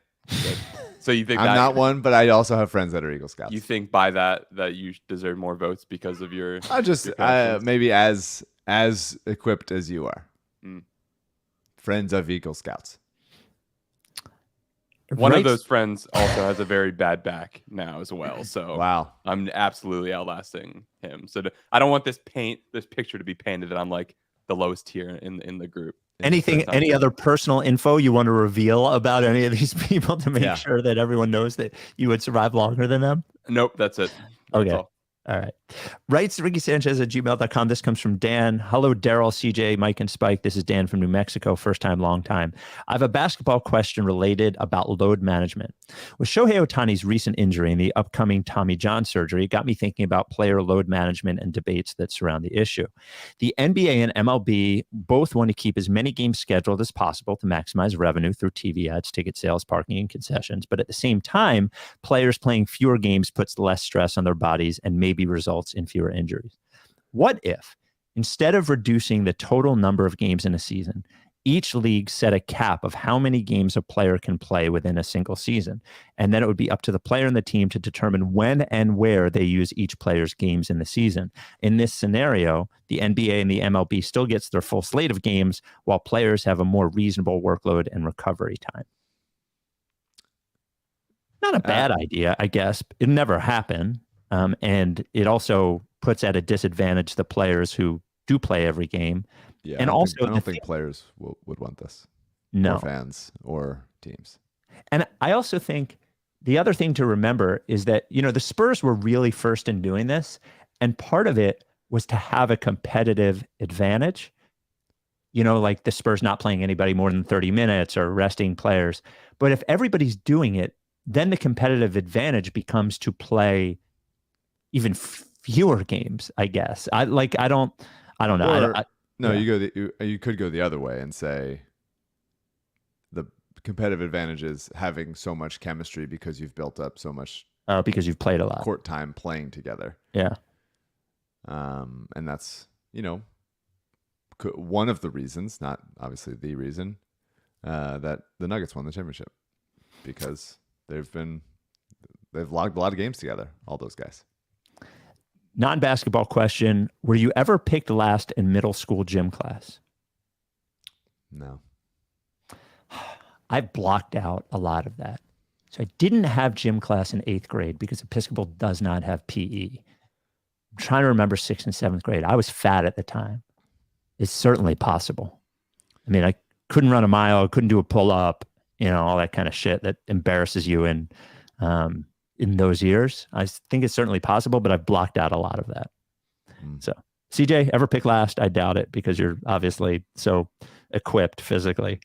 So you think I'm not one, but I also have friends that are Eagle Scouts. You think by that you deserve more votes because of your? I just maybe as equipped as you are. Friends of Eagle Scouts. One of those friends also has a very bad back now as well. So wow, I'm absolutely outlasting him. So I don't want this picture to be painted that I'm like the lowest tier in the group. Any other personal info you want to reveal about any of these people to make sure that everyone knows that you would survive longer than them? Nope, that's it. Okay. That's all right. Writes rickysanchez@gmail.com. This comes from Dan. Hello, Daryl, CJ, Mike, and Spike. This is Dan from New Mexico. First time, long time. I have a basketball question related about load management. With Shohei Ohtani's recent injury and the upcoming Tommy John surgery, it got me thinking about player load management and debates that surround the issue. The NBA and MLB both want to keep as many games scheduled as possible to maximize revenue through TV ads, ticket sales, parking, and concessions. But at the same time, players playing fewer games puts less stress on their bodies and maybe results in fewer injuries. What if, instead of reducing the total number of games in a season, each league set a cap of how many games a player can play within a single season, and then it would be up to the player and the team to determine when and where they use each player's games in the season. In this scenario, the NBA and the MLB still gets their full slate of games, while players have a more reasonable workload and recovery time. Not a bad idea, I guess. It'll never happen. And it also puts at a disadvantage the players who do play every game. Yeah, and I don't think players would want this. No. Or fans or teams. And I also think the other thing to remember is that, the Spurs were really first in doing this. And part of it was to have a competitive advantage. Like the Spurs not playing anybody more than 30 minutes or resting players. But if everybody's doing it, then the competitive advantage becomes to play even fewer games, I guess. I don't know. You could go the other way and say competitive advantage is having so much chemistry because you've built up so much because you've played a lot court time playing together. Yeah. And that's, one of the reasons, not obviously the reason, that the Nuggets won the championship, because they've logged a lot of games together, all those guys. Non-basketball question. Were you ever picked last in middle school gym class? No. I blocked out a lot of that. So I didn't have gym class in 8th grade because Episcopal does not have PE. I'm trying to remember 6th and 7th grade. I was fat at the time. It's certainly possible. I mean, I couldn't run a mile, I couldn't do a pull-up, all that kind of shit that embarrasses you in those years. I think it's certainly possible, but I've blocked out a lot of that. So, CJ, ever pick last? I doubt it, because you're obviously so equipped physically.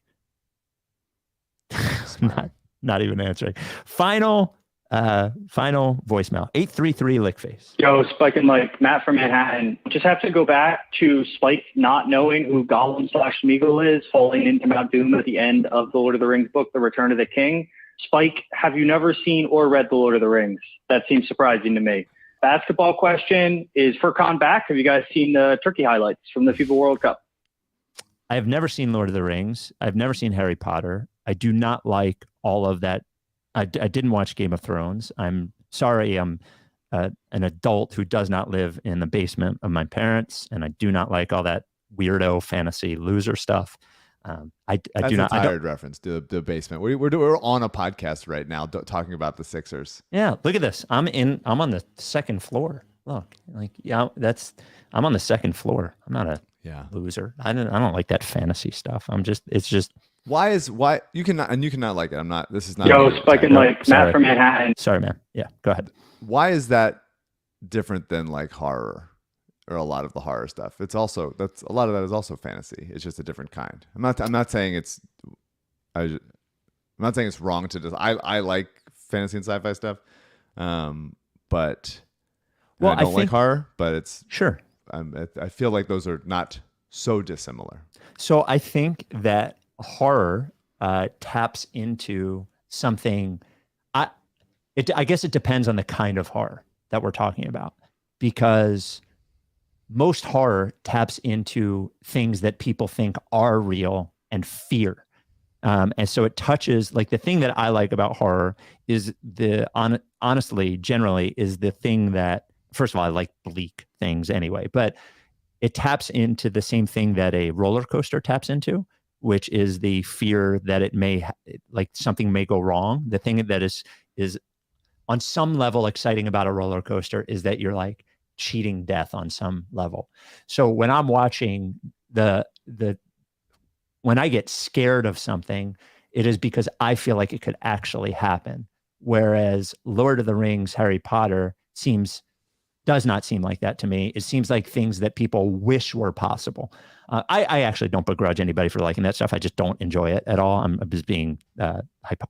not even answering. Final voicemail. 833 Lickface. Yo, Spike and Mike, Matt from Manhattan. Just have to go back to Spike not knowing who Gollum/Smeagol is, falling into Mount Doom at the end of the Lord of the Rings book, The Return of the King. Spike, have you never seen or read The Lord of the Rings? That seems surprising to me. Basketball question is for Con back. Have you guys seen the Turkey highlights from the FIBA World Cup? I have never seen Lord of the Rings. I've never seen Harry Potter. I do not like all of that. I didn't watch Game of Thrones. I'm sorry. I'm an adult who does not live in the basement of my parents, and I do not like all that weirdo fantasy loser stuff. That's a tired reference to the basement. We're on a podcast right now talking about the Sixers. Yeah, look at this. I'm on the second floor. Look, I'm on the second floor. I'm not a loser. I don't like that fantasy stuff. It's just. Why you cannot like it? This is not. Yo, Spike and Mike, Matt from Manhattan. Sorry, man. Yeah, go ahead. Why is that different than like horror, or a lot of the horror stuff? A lot of that is also fantasy. It's just a different kind. I'm not saying it's wrong to just. I like fantasy and sci-fi stuff, but I don't like horror. But it's sure. I feel like those are not so dissimilar. So I think that horror taps into something. I guess it depends on the kind of horror that we're talking about, because most horror taps into things that people think are real and fear. And so it touches, like, the thing that I like about horror is honestly, generally, is the thing that, first of all, I like bleak things anyway, but it taps into the same thing that a roller coaster taps into, which is the fear that it may, something may go wrong. The thing that is on some level exciting about a roller coaster is that you're like cheating death on some level. So when I'm watching when I get scared of something, it is because I feel like it could actually happen. Whereas Lord of the Rings, Harry Potter does not seem like that to me. It seems like things that people wish were possible. I actually don't begrudge anybody for liking that stuff. I just don't enjoy it at all. I'm just being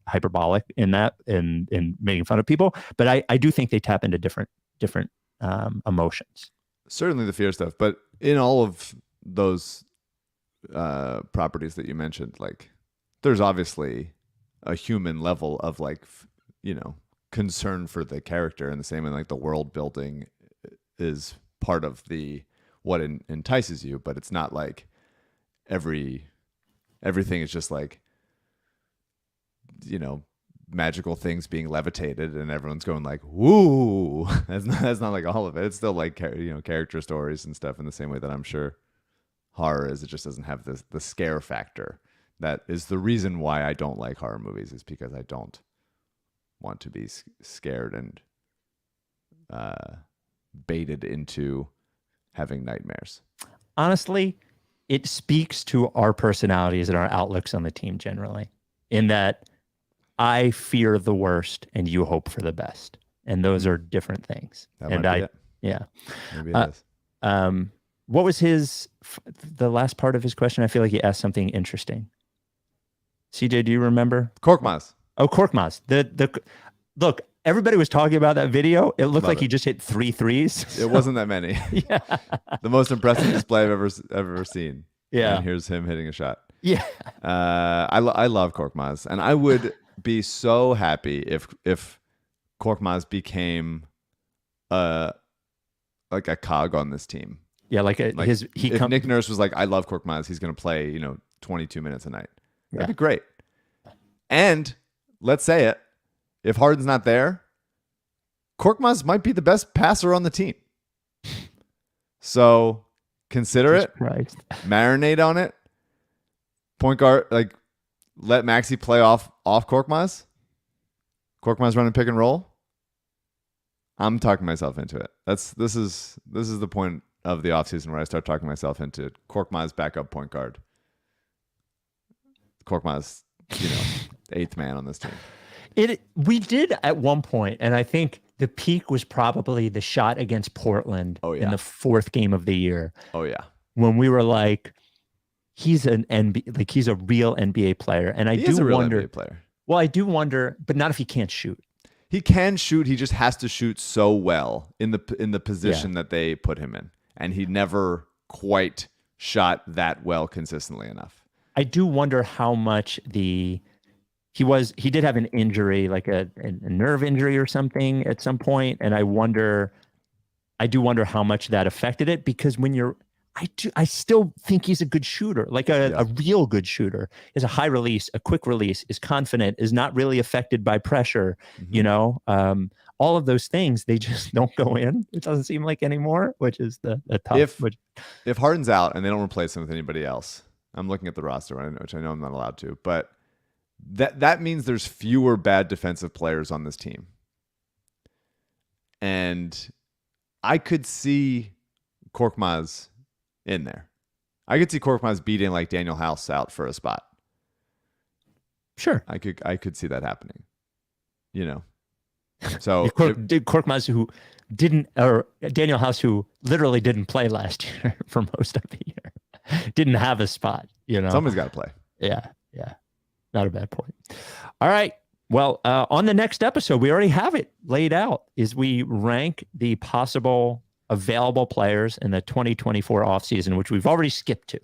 hyperbolic in that and making fun of people. But I do think they tap into different emotions. Certainly the fear stuff, but in all of those properties that you mentioned, like, there's obviously a human level of concern for the character, in the same way like the world building is part of what entices you, but it's not like everything is just like, magical things being levitated and everyone's going like, woo. That's not like all of it. It's still like, character stories and stuff, in the same way that I'm sure horror is. It just doesn't have the scare factor. That is the reason why I don't like horror movies, is because I don't want to be scared and baited into having nightmares. Honestly, it speaks to our personalities and our outlooks on the team generally, in that I fear the worst and you hope for the best. And those are different things. That might be it. Yeah. Maybe it is. What was the last part of his question? I feel like he asked something interesting. CJ, do you remember? Korkmaz. Oh, Korkmaz. Look, everybody was talking about that video. It looked like he just hit 3 threes. It wasn't that many. Yeah. The most impressive display I've ever seen. Yeah. And here's him hitting a shot. Yeah. I love Korkmaz, and I would be so happy if Korkmaz became like a cog on this team. Yeah, if Nick Nurse was like, I love Korkmaz, he's going to play 22 minutes a night. That'd be great. And let's say it, if Harden's not there, Korkmaz might be the best passer on the team. So consider it. Christ. Marinate on it. Point guard, like let Maxey play off Korkmaz. Korkmaz running pick and roll. I'm talking myself into it. This is the point of the offseason where I start talking myself into Korkmaz backup point guard. Korkmaz, eighth man on this team. We did at one point, and I think the peak was probably the shot against Portland in the fourth game of the year. Oh yeah, when we were like, he's an NBA, like he's a real NBA player, and I do wonder. NBA player. Well, I do wonder, but not if he can't shoot. He can shoot. He just has to shoot so well in the position that they put him in, and he never quite shot that well consistently enough. I do wonder how much he did have an injury, like a nerve injury or something at some point, and I do wonder how much that affected it, because I still think he's a good shooter, like a real good shooter. Is a high release, a quick release, is confident, is not really affected by pressure. Mm-hmm. All of those things, they just don't go in. It doesn't seem like anymore, which is the tough. If Harden's out and they don't replace him with anybody else, I'm looking at the roster, which I know I'm not allowed to, but that means there's fewer bad defensive players on this team, and I could see Korkmaz in there. I could see Korkmaz beating like Daniel House out for a spot. Sure. I could see that happening. So Korkmaz, who didn't, or Daniel House, who literally didn't play last year for most of the year, didn't have a spot. Somebody's got to play. Yeah. Not a bad point. All right. Well, on the next episode, we already have it laid out, is we rank the possible available players in the 2024 offseason, which we've already skipped to.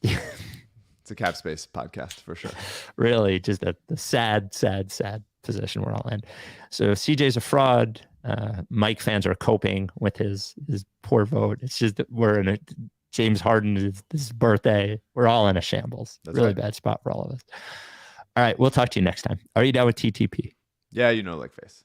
It's a cap space podcast for sure. Really, just the sad position we're all in. So CJ's a fraud. Mike fans are coping with his poor vote. It's just that we're in James Harden, his birthday. We're all in a shambles. That's really bad spot for all of us. All right, we'll talk to you next time. Are you down with TTP? Yeah, like face.